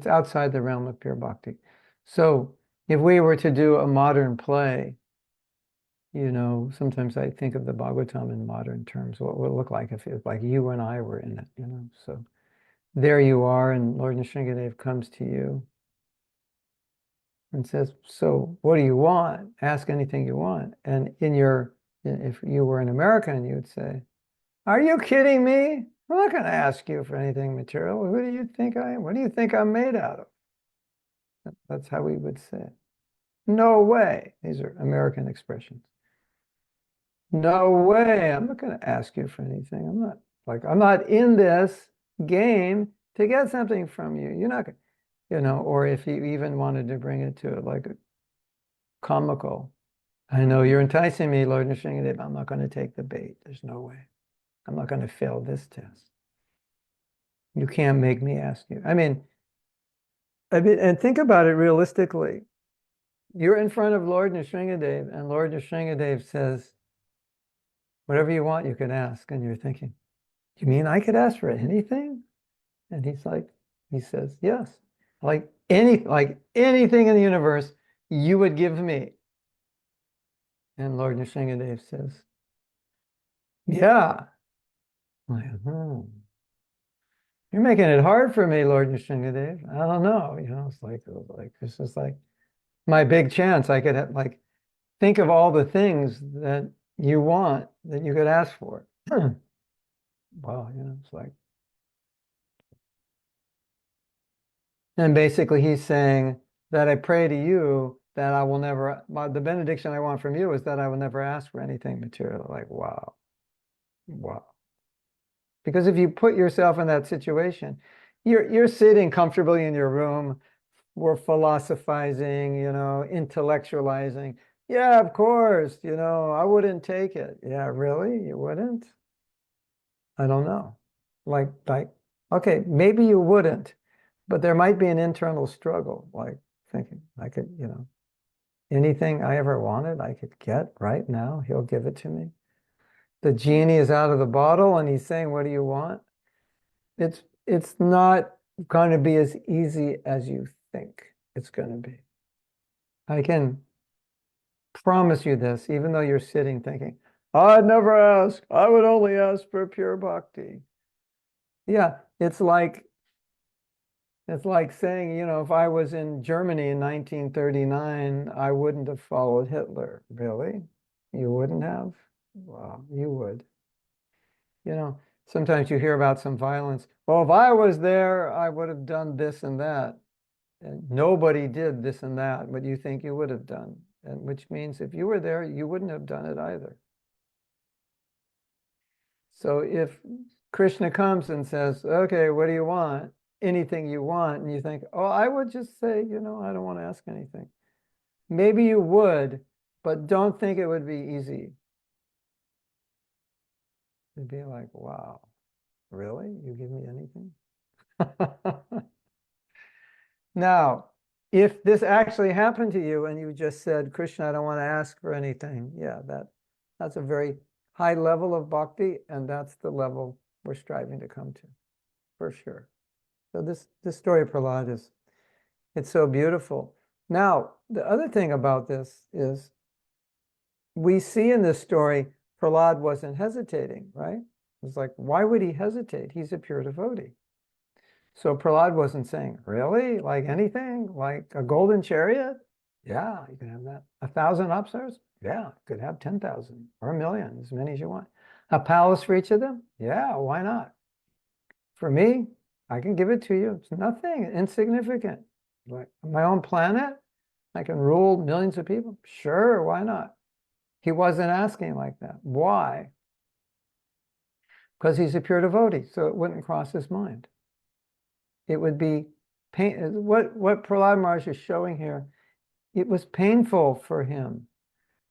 [SPEAKER 1] outside the realm of pure bhakti. So if we were to do a modern play, sometimes I think of the Bhagavatam in modern terms. What would it look like if it was like you and I were in it, So there you are, and Lord Narsimhadev comes to you and says, so what do you want? Ask anything you want. And if you were an American, you would say, are you kidding me? I'm not going to ask you for anything material. Who do you think I am? What do you think I'm made out of? That's how we would say it. No way. These are American expressions. No way. I'm not going to ask you for anything. I'm not in this game to get something from you. You're not going to, or if you even wanted to bring it to like a comical, I know you're enticing me, Lord Narsimhadev. I'm not going to take the bait. There's no way. I'm not going to fail this test. You can't make me ask you. And think about it realistically. You're in front of Lord Narsimhadev, and Lord Narsimhadev says, whatever you want, you can ask. And you're thinking, you mean I could ask for anything? And he says, yes. Like anything in the universe, you would give me. And Lord Narsimhadev says, yeah. I'm like, You're making it hard for me, Lord Narsimhadev. I don't know. It's like this is like my big chance. I could have, like, think of all the things that you want that you could ask for. Wow, it's like, and basically he's saying that I pray to you that I will never, the benediction I want from you is that I will never ask for anything material. Like, wow, wow. Because if you put yourself in that situation, you're sitting comfortably in your room, we're philosophizing, intellectualizing. Yeah, of course, I wouldn't take it. Yeah, really? You wouldn't? I don't know. Like, okay, maybe you wouldn't, but there might be an internal struggle, like thinking I could, anything I ever wanted, I could get right now. He'll give it to me. The genie is out of the bottle and he's saying, what do you want? It's not going to be as easy as you think it's going to be. I can promise you this, even though you're sitting thinking, I'd never ask. I would only ask for pure bhakti. Yeah, it's like saying, if I was in Germany in 1939, I wouldn't have followed Hitler. Really? You wouldn't have? Well, you would. Sometimes you hear about some violence. Well, if I was there, I would have done this and that. And nobody did this and that, but you think you would have done. And which means if you were there, you wouldn't have done it either. So if Krishna comes and says, okay, what do you want? Anything you want, and you think, oh, I would just say, I don't want to ask anything. Maybe you would, but don't think it would be easy. It'd be like, wow, really? You give me anything? Now, if this actually happened to you and you just said, Krishna, I don't want to ask for anything, yeah, that's a very high level of bhakti, and that's the level we're striving to come to, for sure. So this story of Prahlad it's so beautiful. Now, the other thing about this is we see in this story, Prahlad wasn't hesitating, right? It's like, why would he hesitate? He's a pure devotee. So Prahlad wasn't saying, really? Like anything? Like a golden chariot? Yeah, you can have that. 1,000 upstairs? Yeah, you could have 10,000 or 1,000,000, as many as you want. A palace for each of them? Yeah, why not? For me, I can give it to you. It's nothing, insignificant. Like my own planet, I can rule millions of people. Sure, why not? He wasn't asking like that. Why? Because he's a pure devotee, so it wouldn't cross his mind. It would be pain. What Prahlad Maharaj is showing here, it was painful for him.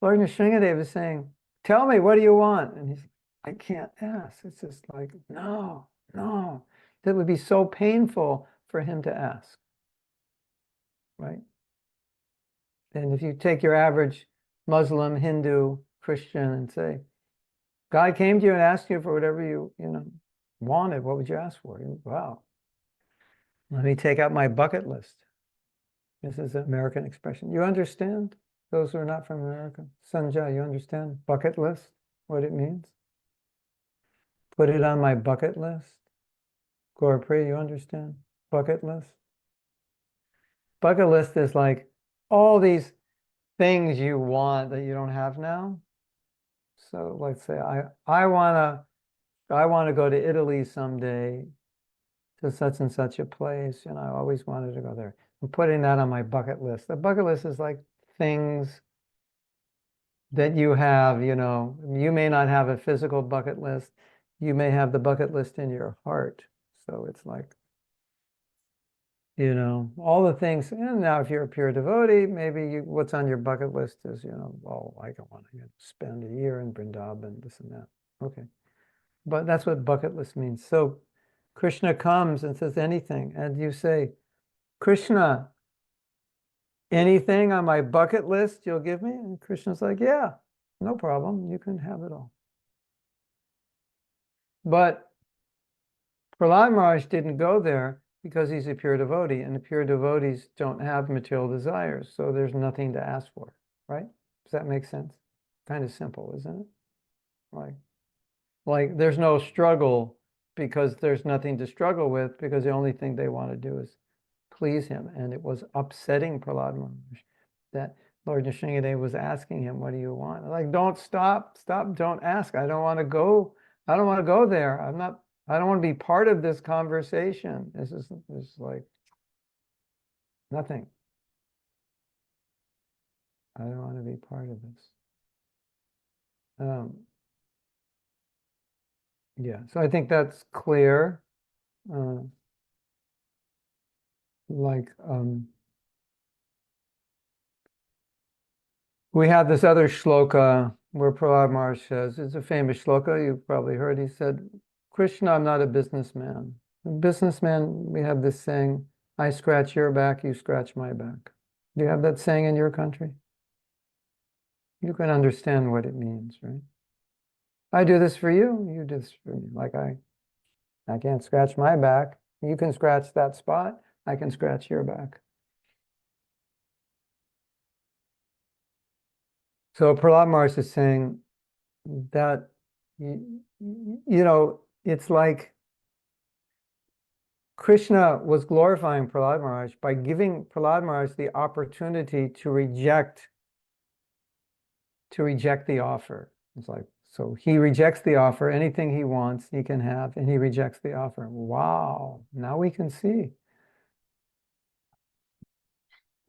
[SPEAKER 1] Lord Narsimhadev is saying, tell me, what do you want? And he's, I can't ask. It's just like, no. That would be so painful for him to ask, right? And if you take your average Muslim, Hindu, Christian and say, God came to you and asked you for whatever you wanted, what would you ask for? Wow. Let me take out my bucket list. This is an American expression. You understand? Those who are not from America. Sanjay, you understand bucket list? What it means? Put it on my bucket list. Gaurapriya, you understand bucket list? Bucket list is like all these things you want that you don't have now. So let's say I want to go to Italy someday, to such and such a place, and I always wanted to go there. I'm putting that on my bucket list. The bucket list is like things that you have, you may not have a physical bucket list. You may have the bucket list in your heart. So it's like, all the things. And now if you're a pure devotee, maybe what's on your bucket list is, well, I don't want to spend a year in Vrindavan, this and that. Okay. But that's what bucket list means. So Krishna comes and says anything, and you say, Krishna, anything on my bucket list you'll give me? And Krishna's like, yeah, no problem. You can have it all. But Prahlad Maharaj didn't go there because he's a pure devotee, and the pure devotees don't have material desires, so there's nothing to ask for, right? Does that make sense? Kind of simple, isn't it? Like there's no struggle because there's nothing to struggle with, because the only thing they want to do is please him. And it was upsetting Prahlad Maharaj that Lord Narsimhadev was asking him, what do you want? Like, don't stop, don't ask. I don't want to go. I don't want to go there. I don't want to be part of this conversation. This is like nothing. I don't want to be part of this. Yeah, so I think that's clear. We have this other shloka where Prahlad Maharaj says, it's a famous shloka, you've probably heard, he said, Krishna, I'm not a businessman. A businessman, we have this saying, I scratch your back, you scratch my back. Do you have that saying in your country? You can understand what it means, right? I do this for you, you do this for me. Like I can't scratch my back. You can scratch that spot, I can scratch your back. So Prahlad Maharaj is saying that, you know, it's like Krishna was glorifying Prahlad Maharaj by giving Prahlad Maharaj the opportunity to reject the offer. It's like, so he rejects the offer, anything he wants, he can have, and he rejects the offer. Wow, now we can see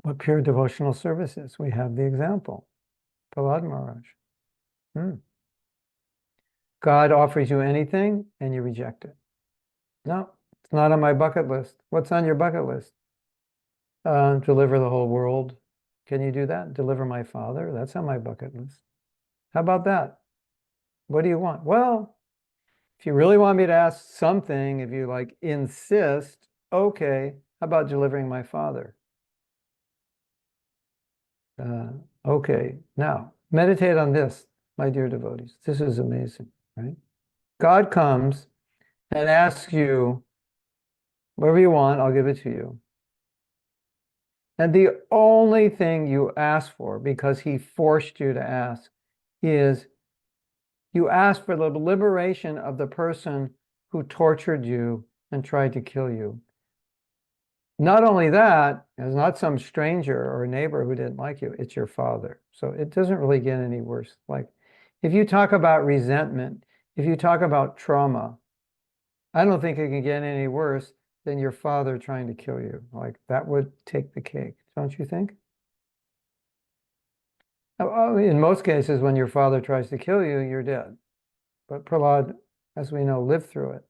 [SPEAKER 1] what pure devotional service is. We have the example, Prahlad Maharaj. God offers you anything and you reject it. No, it's not on my bucket list. What's on your bucket list? Deliver the whole world. Can you do that? Deliver my father? That's on my bucket list. How about that? What do you want? Well, if you really want me to ask something, if you like insist, okay, how about delivering my father? Okay, now meditate on this, my dear devotees. This is amazing, right? God comes and asks you, whatever you want, I'll give it to you. And the only thing you ask for, because he forced you to ask, is you ask for the liberation of the person who tortured you and tried to kill you. Not only that, it's not some stranger or neighbor who didn't like you, it's your father. So it doesn't really get any worse. Like, if you talk about resentment, if you talk about trauma, I don't think it can get any worse than your father trying to kill you. Like, that would take the cake, don't you think? In most cases, when your father tries to kill you, you're dead. But Prahlad, as we know, lived through it.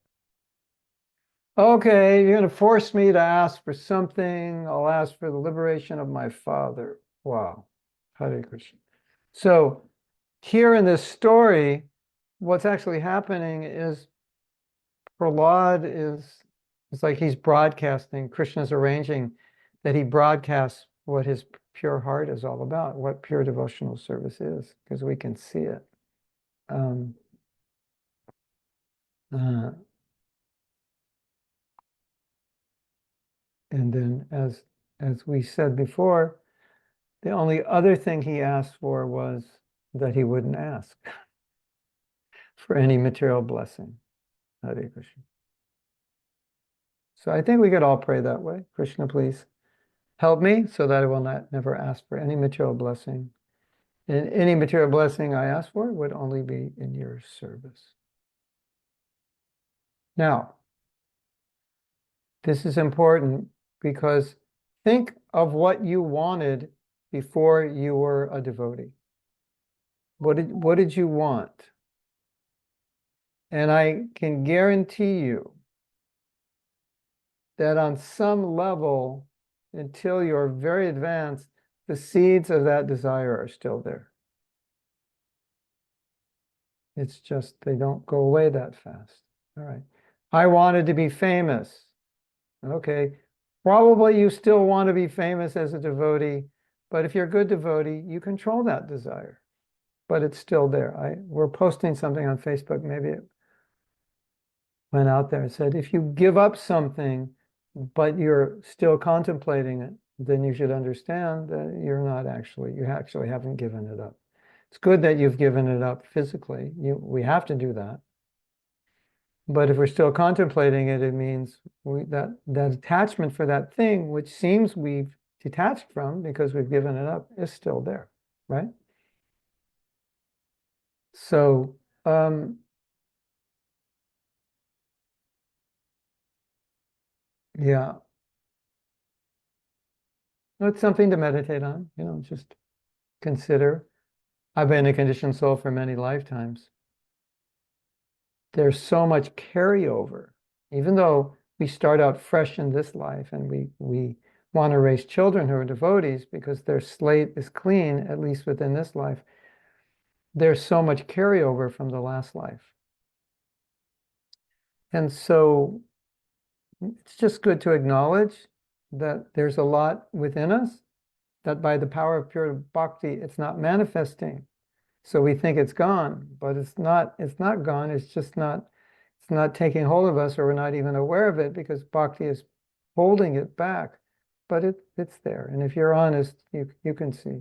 [SPEAKER 1] Okay, you're going to force me to ask for something. I'll ask for the liberation of my father. Wow. Hare Krishna. So here in this story, what's actually happening is Prahlad it's like he's broadcasting, Krishna's arranging that he broadcasts what his pure heart is all about, what pure devotional service is, because we can see it. And then, as we said before, the only other thing he asked for was that he wouldn't ask for any material blessing. Hare Krishna. So I think we could all pray that way. Krishna, please help me so that I will never ask for any material blessing. And any material blessing I ask for would only be in your service. Now, this is important because think of what you wanted before you were a devotee. What did you want? And I can guarantee you that on some level, until you're very advanced, the seeds of that desire are still there. It's just they don't go away that fast. All right. I wanted to be famous. Okay. Probably you still want to be famous as a devotee, but if you're a good devotee, you control that desire. But it's still there. We're posting something on Facebook. Maybe it went out there and said, if you give up something, but you're still contemplating it, then you should understand that you actually haven't given it up. It's good that you've given it up physically. We have to do that. But if we're still contemplating it, it means that attachment for that thing, which seems we've detached from because we've given it up, is still there, right? So, yeah, it's something to meditate on, just consider. I've been a conditioned soul for many lifetimes. There's so much carryover, even though we start out fresh in this life and we want to raise children who are devotees because their slate is clean, at least within this life. There's so much carryover from the last life. And so it's just good to acknowledge that there's a lot within us that by the power of pure bhakti, it's not manifesting. So we think it's gone, but it's not gone. It's not taking hold of us, or we're not even aware of it because bhakti is holding it back, but it's there. And if you're honest, you can see.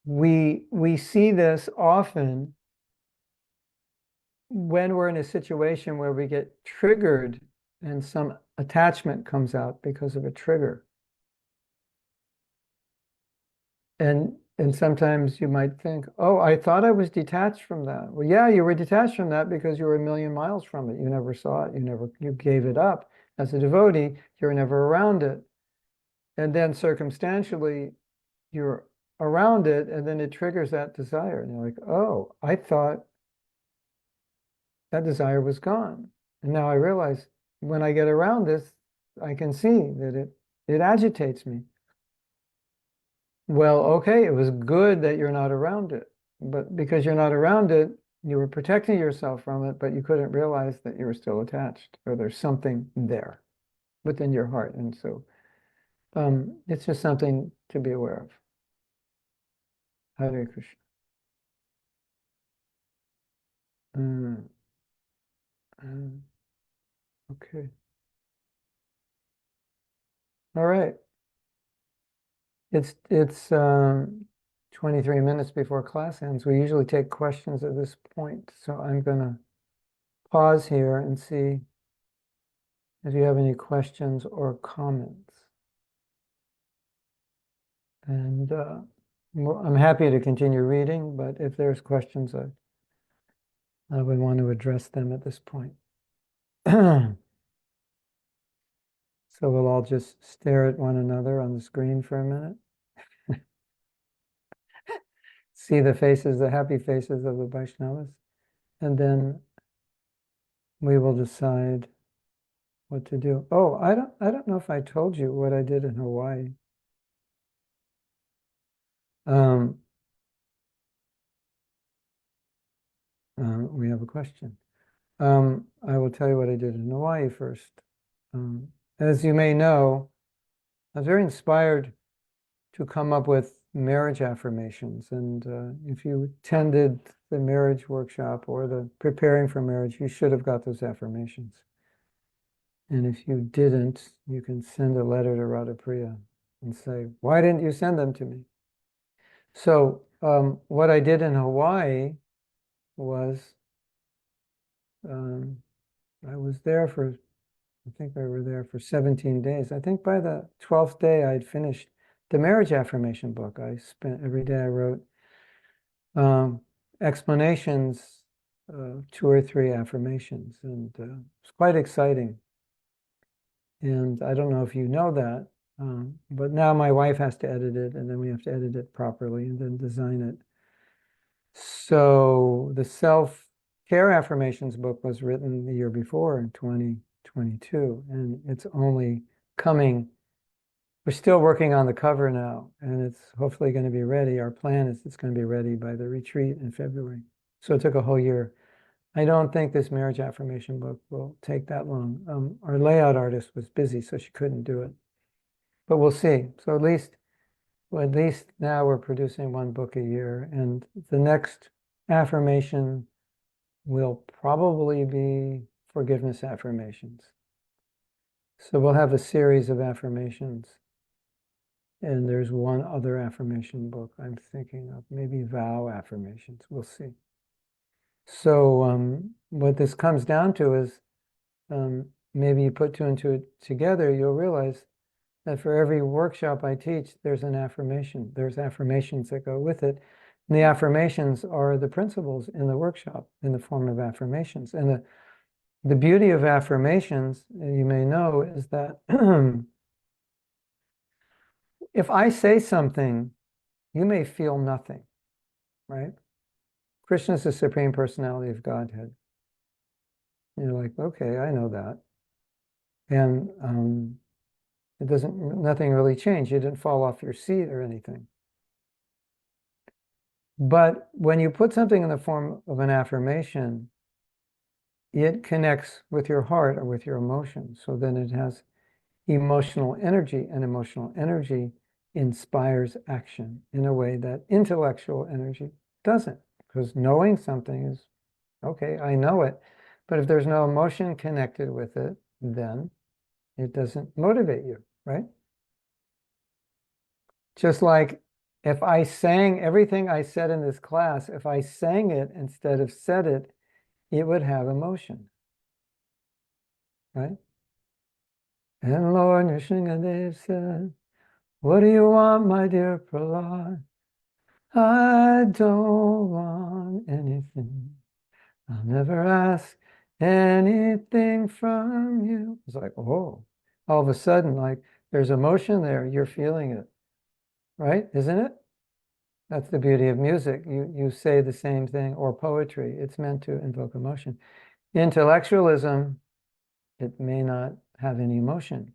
[SPEAKER 1] We see this often when we're in a situation where we get triggered and some attachment comes out because of a trigger. And sometimes you might think, oh, I thought I was detached from that. Well, yeah, you were detached from that because you were a million miles from it. You never saw it. You gave it up. As a devotee, you're never around it. And then circumstantially, you're around it, and then it triggers that desire. And you're like, oh, I thought that desire was gone. And now I realize when I get around this, I can see that it agitates me. Well, okay, it was good that you're not around it, but because you're not around it, you were protecting yourself from it, but you couldn't realize that you were still attached or there's something there within your heart. And so it's just something to be aware of. Hare Krishna. Okay. All right. It's 23 minutes before class ends. We usually take questions at this point, so I'm gonna pause here and see if you have any questions or comments. And I'm happy to continue reading, but if there's questions, I would want to address them at this point. So we'll all just stare at one another on the screen for a minute. See the faces, the happy faces of the Vaishnavas, and then we will decide what to do. Oh, I don't know if I told you what I did in Hawaii. We have a question. I will tell you what I did in Hawaii first. As you may know, I was very inspired to come up with marriage affirmations. And if you attended the marriage workshop or the preparing for marriage, you should have got those affirmations. And if you didn't, you can send a letter to Radhapriya and say, why didn't you send them to me? So what I did in Hawaii was I was there for, I think we were there for 17 days. I think by the 12th day, I'd finished the marriage affirmation book. I spent every day I wrote explanations, 2 or 3 affirmations, and it's quite exciting. And I don't know if you know that, but now my wife has to edit it, and then we have to edit it properly and then design it. So the self-care affirmations book was written the year before in 2022, and it's only coming. We're still working on the cover now, and it's hopefully going to be ready. Our plan is it's going to be ready by the retreat in February. So it took a whole year. I don't think this marriage affirmation book will take that long. Our layout artist was busy, so she couldn't do it. But we'll see. So at least now we're producing 1 book a year, and the next affirmation will probably be forgiveness affirmations. So we'll have a series of affirmations. And there's one other affirmation book I'm thinking of, maybe vow affirmations. We'll see. So what this comes down to is maybe you put two and two together, you'll realize that for every workshop I teach, there's an affirmation. There's affirmations that go with it. And the affirmations are the principles in the workshop in the form of affirmations. And the beauty of affirmations, you may know, is that if I say something, you may feel nothing, right? Krishna is the Supreme Personality of Godhead. And you're like, okay, I know that. And nothing really changed. You didn't fall off your seat or anything. But when you put something in the form of an affirmation, it connects with your heart or with your emotions. So then it has emotional energy, and emotional energy inspires action in a way that intellectual energy doesn't. Because knowing something is, okay, I know it. But if there's no emotion connected with it, then it doesn't motivate you, right? Just like if I sang everything I said in this class, if I sang it instead of said it, it would have emotion, right? And Lord Narsimhadev said, what do you want, my dear Prahlad? I don't want anything. I'll never ask anything from you. It's like, oh, all of a sudden, like there's emotion there. You're feeling it, right? Isn't it? That's the beauty of music. You say the same thing, or poetry. It's meant to invoke emotion. Intellectualism, it may not have any emotion,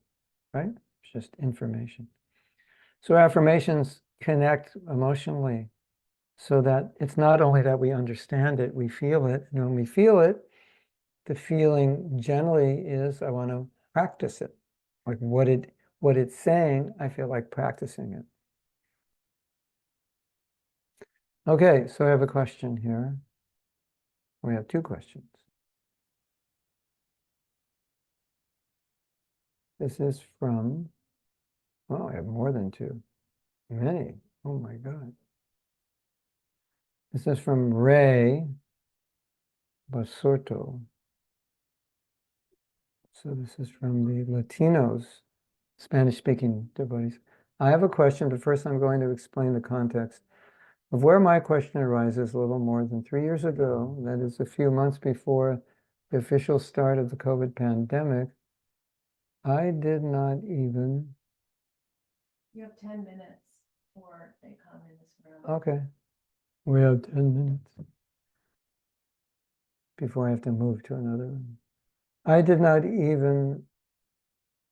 [SPEAKER 1] right? It's just information. So affirmations connect emotionally so that it's not only that we understand it, we feel it. And when we feel it, the feeling generally is, I want to practice it. Like what it's saying, I feel like practicing it. Okay, so I have a question here. We have two questions. This is from, oh, I have more than two. Many. Oh my God. This is from Ray Basorto. So this is from the Latinos, Spanish-speaking devotees. I have a question, but first I'm going to explain the context of where my question arises a little more than 3 years ago. That is a few months before the official start of the COVID pandemic. I did not even...
[SPEAKER 2] You have 10 minutes before they come in this room.
[SPEAKER 1] Okay. We have 10 minutes before I have to move to another room. I did not even,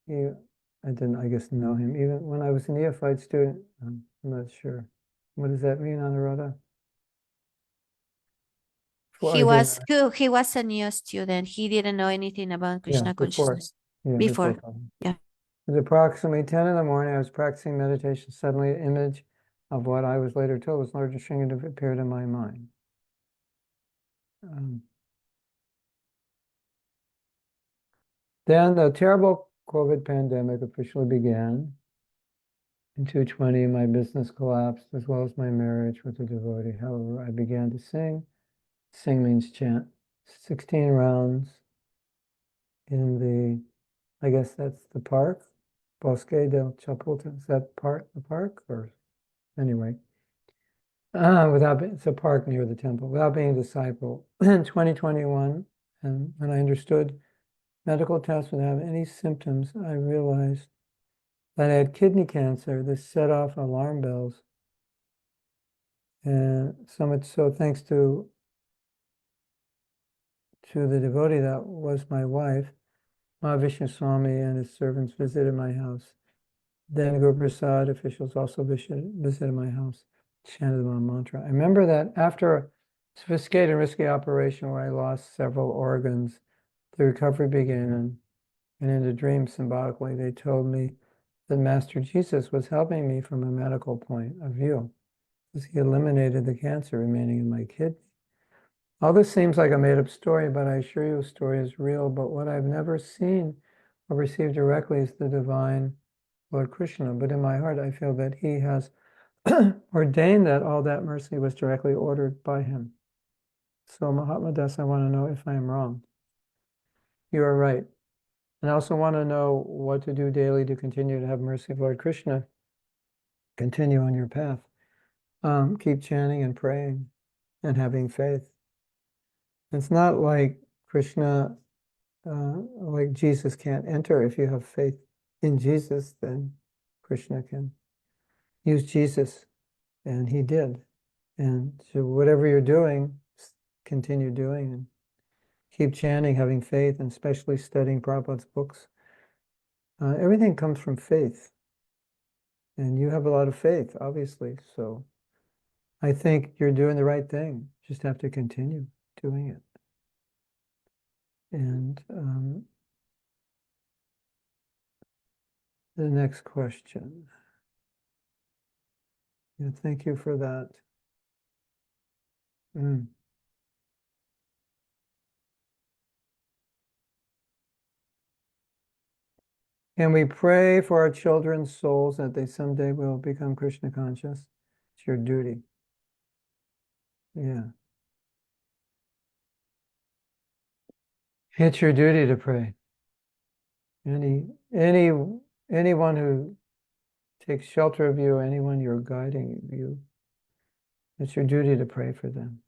[SPEAKER 1] I didn't, I guess, know him. Even when I was a neophyte student, I'm not sure. What does that mean, Anuradha?
[SPEAKER 3] He was a new student. He didn't know anything about Krishna consciousness before.
[SPEAKER 1] COVID.
[SPEAKER 3] Yeah.
[SPEAKER 1] It was approximately 10 in the morning. I was practicing meditation. Suddenly, an image of what I was later told was Lord Narsimhadev appeared in my mind. Then the terrible COVID pandemic officially began. In 220, my business collapsed, as well as my marriage with a devotee. However, I began to sing. Sing means chant. 16 rounds in the, I guess that's the park, Bosque del Chapultepec. Is that the park? Or anyway, it's a park near the temple. Without being a disciple, in 2021, and when I understood medical tests without any symptoms, I realized that I had kidney cancer. This set off alarm bells. And so much so, thanks to the devotee that was my wife, Mahavishnu Swami and his servants visited my house. Then Guru Prasad officials also visited my house, chanted my mantra. I remember that after a sophisticated and risky operation where I lost several organs, the recovery began. And in a dream, symbolically, they told me that Master Jesus was helping me from a medical point of view, because he eliminated the cancer remaining in my kidney. All this seems like a made-up story, but I assure you the story is real. But what I've never seen or received directly is the divine Lord Krishna, but in my heart I feel that he has ordained that all that mercy was directly ordered by him. So Mahatma Das, I want to know if I am wrong. You are right. And I also want to know what to do daily to continue to have mercy of Lord Krishna. Continue on your path. Keep chanting and praying and having faith. It's not like Krishna, like Jesus can't enter. If you have faith in Jesus, then Krishna can use Jesus. And he did. And so whatever you're doing, continue doing and keep chanting, having faith, and especially studying Prabhupada's books. Everything comes from faith. And you have a lot of faith, obviously. So I think you're doing the right thing. Just have to continue doing it. And the next question. Yeah, thank you for that. Can we pray for our children's souls that they someday will become Krishna conscious? It's your duty. Yeah. It's your duty to pray. Anyone who takes shelter of you, anyone you're guiding you, it's your duty to pray for them.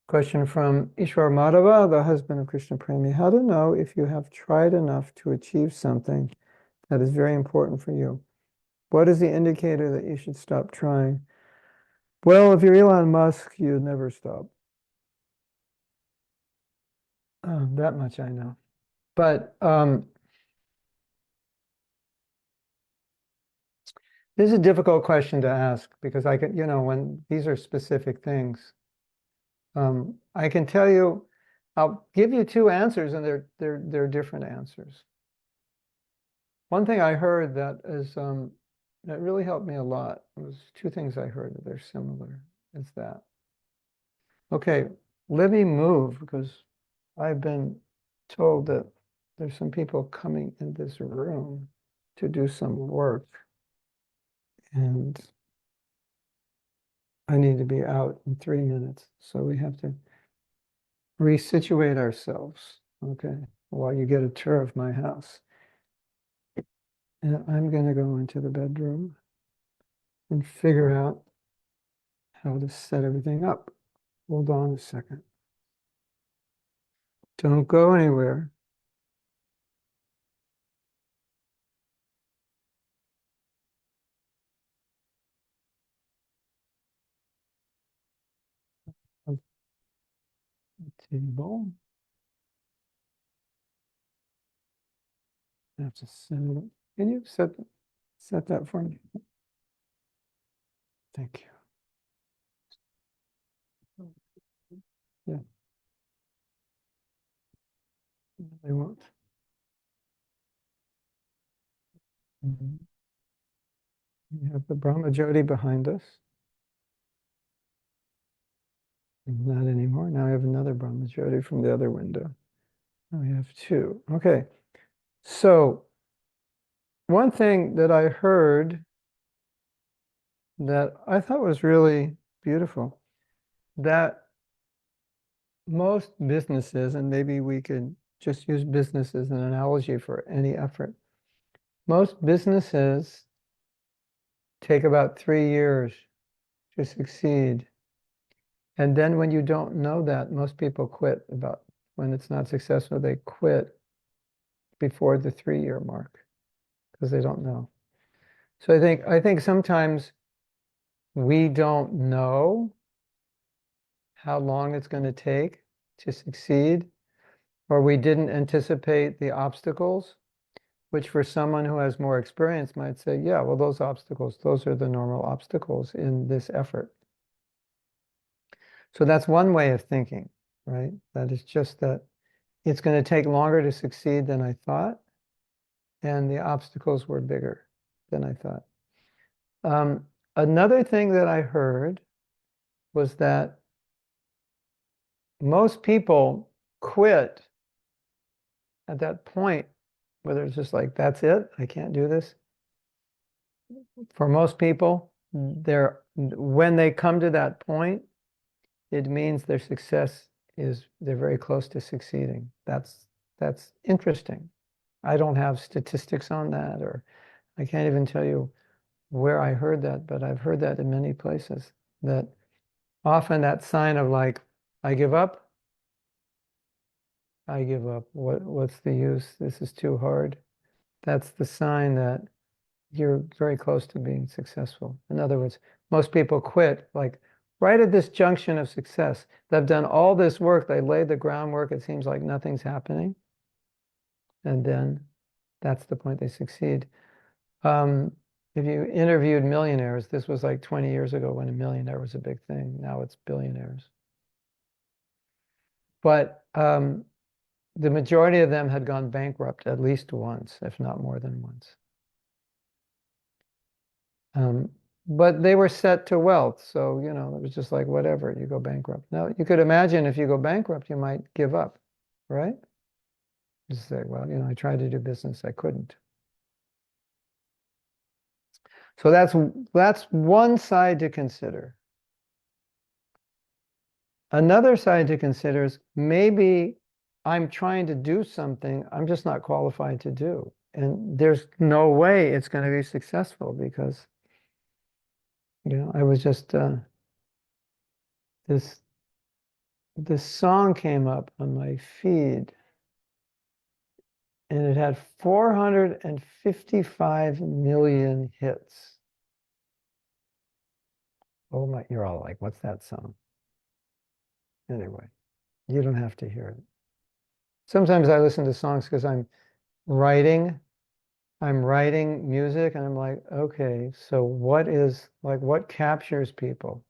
[SPEAKER 1] Question from Ishwar Madhava, the husband of Krishna Premi. How to know if you have tried enough to achieve something that is very important for you? What is the indicator that you should stop trying? Well, if you're Elon Musk, you'd never stop. That much I know. But this is a difficult question to ask because I can, when these are specific things, I can tell you, I'll give you two answers, and they're different answers. One thing I heard that is that really helped me a lot. It was two things I heard that they're similar. It's that. Okay, let me move because I've been told that there's some people coming in this room to do some work, and I need to be out in 3 minutes, so we have to resituate ourselves, okay, while you get a tour of my house. And I'm going to go into the bedroom and figure out how to set everything up. Hold on a second. Don't go anywhere. A table. I have to set it up. Can you set that for me? Thank you. Yeah. They won't. We have the Brahma Jyoti behind us. Not anymore. Now we have another Brahma Jyoti from the other window. Now we have two. Okay. So one thing that I heard that I thought was really beautiful, that most businesses, and maybe we could just use business as an analogy for any effort, most businesses take about 3 years to succeed. And then when you don't know that, most people quit about when it's not successful, they quit before the 3-year mark because they don't know. So I think sometimes we don't know how long it's going to take to succeed, or we didn't anticipate the obstacles, which for someone who has more experience might say, yeah, well, those obstacles, those are the normal obstacles in this effort. So that's one way of thinking, right? That is just that it's going to take longer to succeed than I thought, and the obstacles were bigger than I thought. Another thing that I heard was that most people quit at that point whether it's just like, that's it, I can't do this. For most people, when they come to that point, it means their success they're very close to succeeding. That's interesting. I don't have statistics on that, or I can't even tell you where I heard that, but I've heard that in many places, that often that sign of like, I give up. What's the use? This is too hard. That's the sign that you're very close to being successful. In other words, most people quit like right at this junction of success. They've done all this work, they laid the groundwork, it seems like nothing's happening. And then that's the point they succeed. If you interviewed millionaires, this was like 20 years ago when a millionaire was a big thing. Now it's billionaires. But the majority of them had gone bankrupt at least once, if not more than once. But they were set to wealth. So, it was just like, whatever, you go bankrupt. Now, you could imagine if you go bankrupt, you might give up, right? Just say, well, I tried to do business, I couldn't. So that's one side to consider. Another side to consider is maybe I'm trying to do something I'm just not qualified to do. And there's no way it's going to be successful because, I was just, this song came up on my feed and it had 455 million hits. Oh my, you're all like, what's that song? Anyway, you don't have to hear it. Sometimes I listen to songs because I'm writing music and I'm like, okay, so what captures people?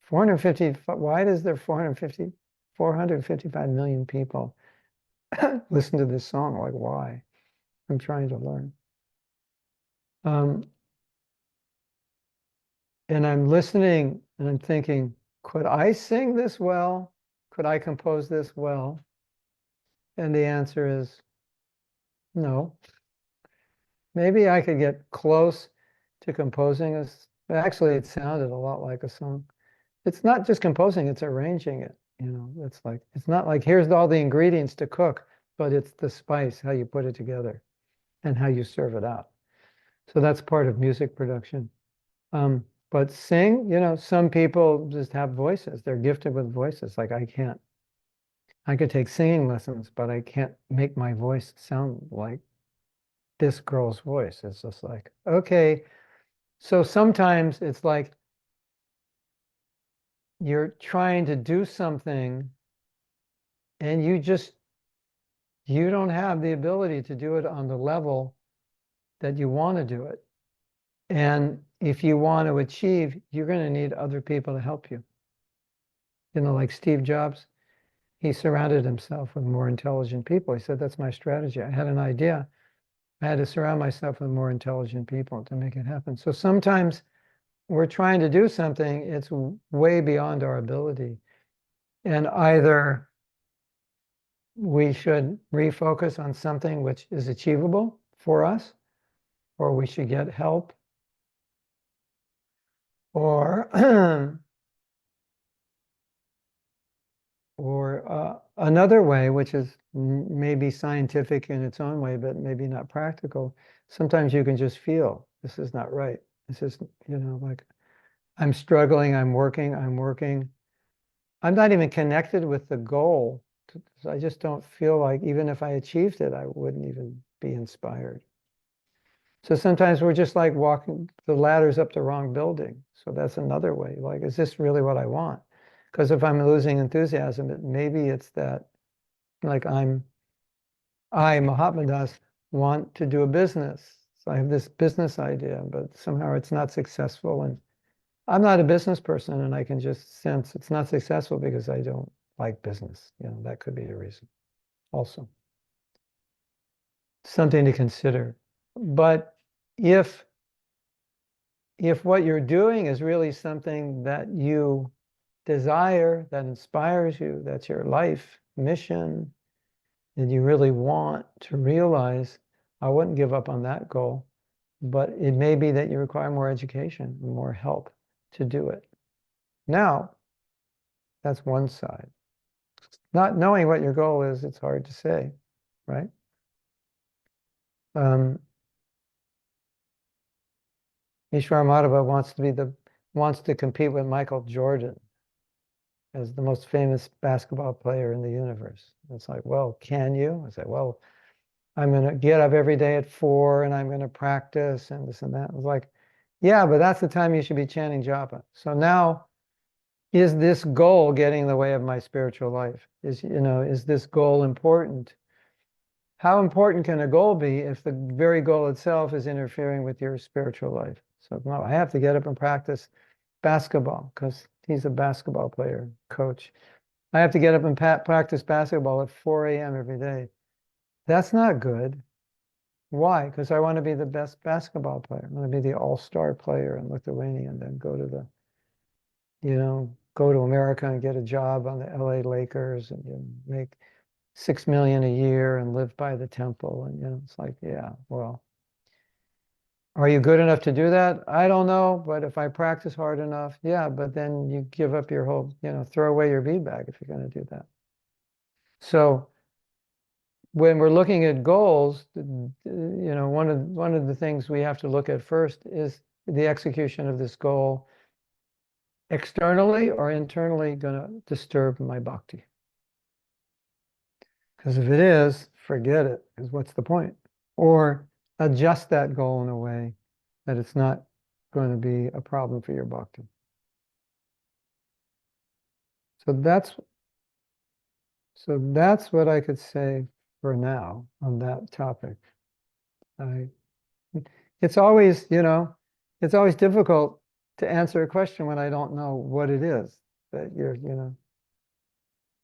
[SPEAKER 1] 450, why does there 455 million people listen to this song? Like, why? I'm trying to learn. And I'm listening and I'm thinking, could I sing this well? Could I compose this well? And the answer is no. Maybe I could get close to composing this. Actually, it sounded a lot like a song. It's not just composing, it's arranging it. It's not like here's all the ingredients to cook, but it's the spice, how you put it together and how you serve it out. So that's part of music production. But sing, some people just have voices. They're gifted with voices. Like I could take singing lessons, but I can't make my voice sound like this girl's voice. It's just like, okay. So sometimes it's like you're trying to do something and you don't have the ability to do it on the level that you want to do it. And if you want to achieve, you're going to need other people to help you. Like Steve Jobs, he surrounded himself with more intelligent people. He said, that's my strategy. I had an idea. I had to surround myself with more intelligent people to make it happen. So sometimes we're trying to do something, it's way beyond our ability. And either we should refocus on something which is achievable for us, or we should get help, or another way, which is maybe scientific in its own way, but maybe not practical. Sometimes you can just feel this is not right. This is, like I'm struggling, I'm working. I'm not even connected with the goal. I just don't feel like even if I achieved it, I wouldn't even be inspired. So sometimes we're just like walking the ladders up the wrong building. So that's another way. Like, is this really what I want? Because if I'm losing enthusiasm, maybe it's that, like I, Mahatma Das, want to do a business. So I have this business idea, but somehow it's not successful. And I'm not a business person, and I can just sense it's not successful because I don't like business. That could be a reason also. Something to consider. But if what you're doing is really something that you desire, that inspires you, that's your life mission, and you really want to realize, I wouldn't give up on that goal, but it may be that you require more education, more help to do it. Now, that's one side. Not knowing what your goal is, it's hard to say, right? Ishwar Madhava wants to compete with Michael Jordan as the most famous basketball player in the universe. It's like, well, can you? I say, well, I'm going to get up every day at 4 and I'm going to practice and this and that. It's like, yeah, but that's the time you should be chanting japa. So now, is this goal getting in the way of my spiritual life? Is this goal important? How important can a goal be if the very goal itself is interfering with your spiritual life? So no, I have to get up and practice basketball because he's a basketball player, coach. I have to get up and practice basketball at 4 a.m. every day. That's not good. Why? Because I want to be the best basketball player. I want to be the all-star player in Lithuania and then go to America and get a job on the LA Lakers and make $6 million a year and live by the temple. And it's like, yeah, well, are you good enough to do that? I don't know, but if I practice hard enough, yeah, but then you give up your whole, throw away your bead bag if you're going to do that. So when we're looking at goals, one of the things we have to look at first is the execution of this goal externally or internally going to disturb my bhakti. Because if it is, forget it, because what's the point? Or adjust that goal in a way that it's not going to be a problem for your bhakti. So that's what I could say for now on that topic. It's always difficult to answer a question when I don't know what it is that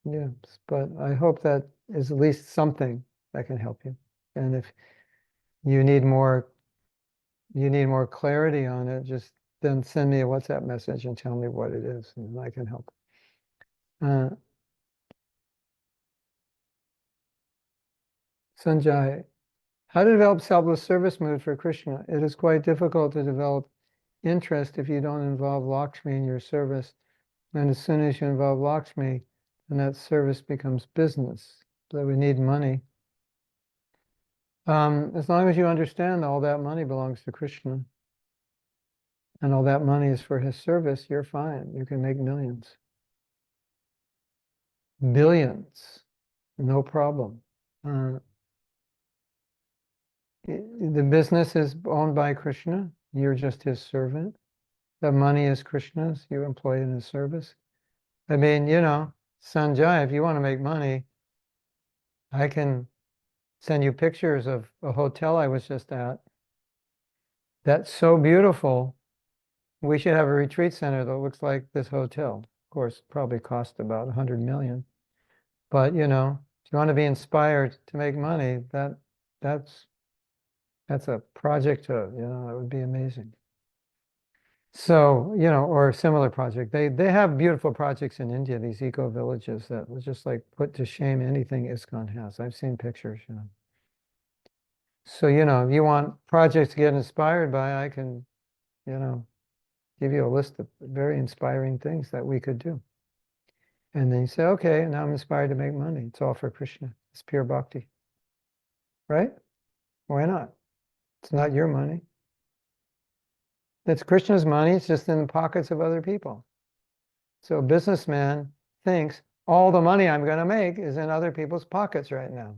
[SPEAKER 1] yes, but I hope that is at least something that can help you. And if you need more clarity on it, just then send me a WhatsApp message and tell me what it is, and I can help. Sanjay, how to develop selfless service mood for Krishna? It is quite difficult to develop interest if you don't involve Lakshmi in your service. And as soon as you involve Lakshmi, then that service becomes business. So we need money. As long as you understand all that money belongs to Krishna, and all that money is for his service, you're fine. You can make millions. Billions. No problem. The business is owned by Krishna. You're just his servant. The money is Krishna's. You employ it in his service. I mean, Sanjay, if you want to make money, I can send you pictures of a hotel I was just at. That's so beautiful. We should have a retreat center that looks like this hotel. Of course, probably cost about 100 million. But, if you want to be inspired to make money, that's a project that would be amazing. So, or a similar project. They have beautiful projects in India, these eco villages that was just like put to shame anything ISKCON has. I've seen pictures, So, if you want projects to get inspired by, I can, give you a list of very inspiring things that we could do. And then you say, okay, now I'm inspired to make money. It's all for Krishna. It's pure bhakti. Right? Why not? It's not your money. It's Krishna's money. It's just in the pockets of other people. So a businessman thinks all the money I'm going to make is in other people's pockets right now.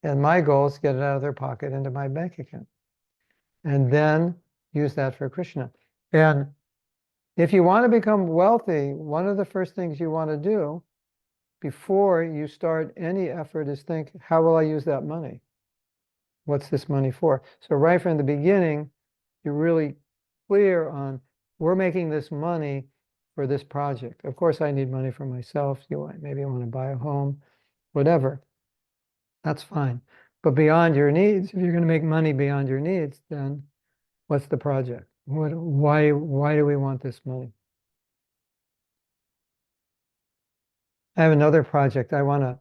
[SPEAKER 1] And my goal is to get it out of their pocket into my bank account. And then use that for Krishna. And if you want to become wealthy, one of the first things you want to do before you start any effort is think, how will I use that money? What's this money for? So right from the beginning, you're really clear on, we're making this money for this project. Of course, I need money for myself. Maybe I want to buy a home, whatever. That's fine. But beyond your needs, if you're going to make money beyond your needs, then what's the project? Why do we want this money? I have another project I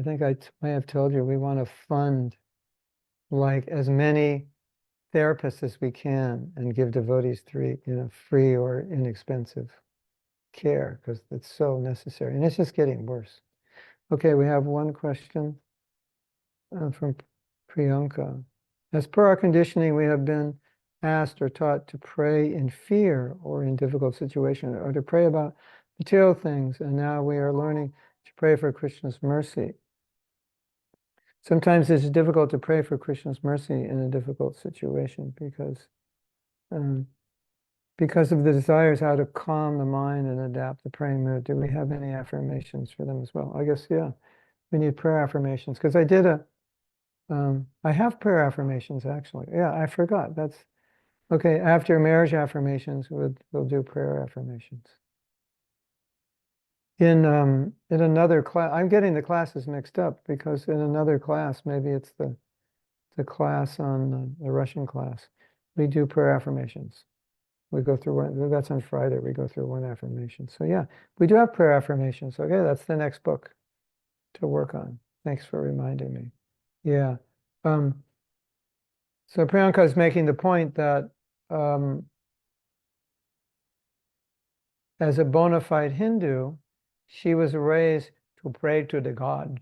[SPEAKER 1] think I may have told you, we want to fund like as many therapists as we can and give devotees free or inexpensive care, because it's so necessary. And it's just getting worse. Okay, we have one question from Priyanka. As per our conditioning, we have been asked or taught to pray in fear or in difficult situations, or to pray about material things, and now we are learning to pray for Krishna's mercy. Sometimes it's difficult to pray for Krishna's mercy in a difficult situation because of the desires how to calm the mind and adapt the praying mood. Do we have any affirmations for them as well? I guess, yeah, we need prayer affirmations, because I have prayer affirmations actually. Yeah, I forgot. That's okay. After marriage affirmations, we'll do prayer affirmations. In another class, I'm getting the classes mixed up, because in another class, maybe it's the class on the Russian class, we do prayer affirmations. We go through one, that's on Friday, we go through one affirmation. So yeah, we do have prayer affirmations. Okay, that's the next book to work on. Thanks for reminding me. Yeah. So Priyanka is making the point that as a bona fide Hindu, she was raised to pray to the gods.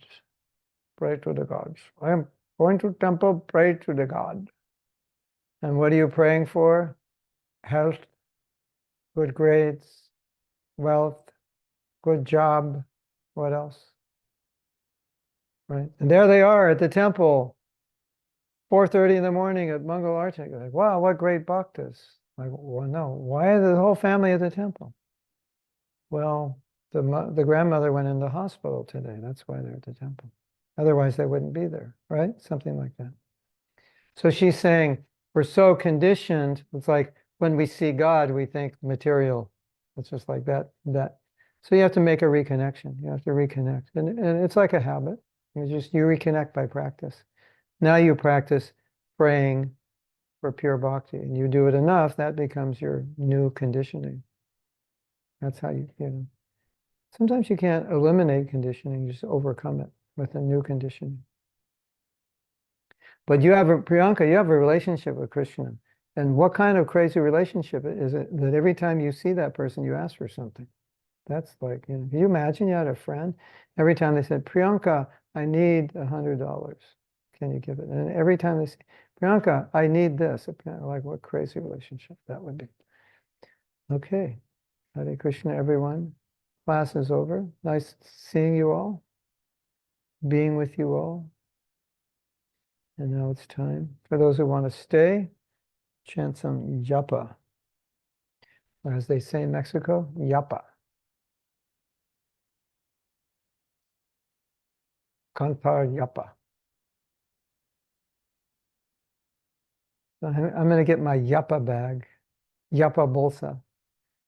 [SPEAKER 1] Pray to the gods. I am going to temple, pray to the God. And what are you praying for? Health, good grades, wealth, good job. What else? Right? And there they are at the temple, 4:30 in the morning at Mangal Arti. Like, wow, what great bhaktas. Like, well, no, why is the whole family at the temple? Well, the grandmother went into hospital today. That's why they're at the temple. Otherwise, they wouldn't be there, right? Something like that. So she's saying we're so conditioned. It's like when we see God, we think material. It's just like that. So you have to make a reconnection. You have to reconnect, and it's like a habit. You reconnect by practice. Now you practice praying for pure bhakti, and you do it enough, that becomes your new conditioning. That's how you know. Sometimes you can't eliminate conditioning, you just overcome it with a new conditioning. But Priyanka, you have a relationship with Krishna. And what kind of crazy relationship is it that every time you see that person, you ask for something? That's like, can you imagine you had a friend? Every time they said, Priyanka, I need $100. Can you give it? And every time they say, Priyanka, I need this. Like, what crazy relationship that would be. Okay. Hare Krishna, everyone. Class is over. Nice seeing you all, being with you all. And now it's time for those who want to stay, chant some japa. Or as they say in Mexico, yapa. Cantar yapa. So I'm going to get my yapa bag, yapa bolsa.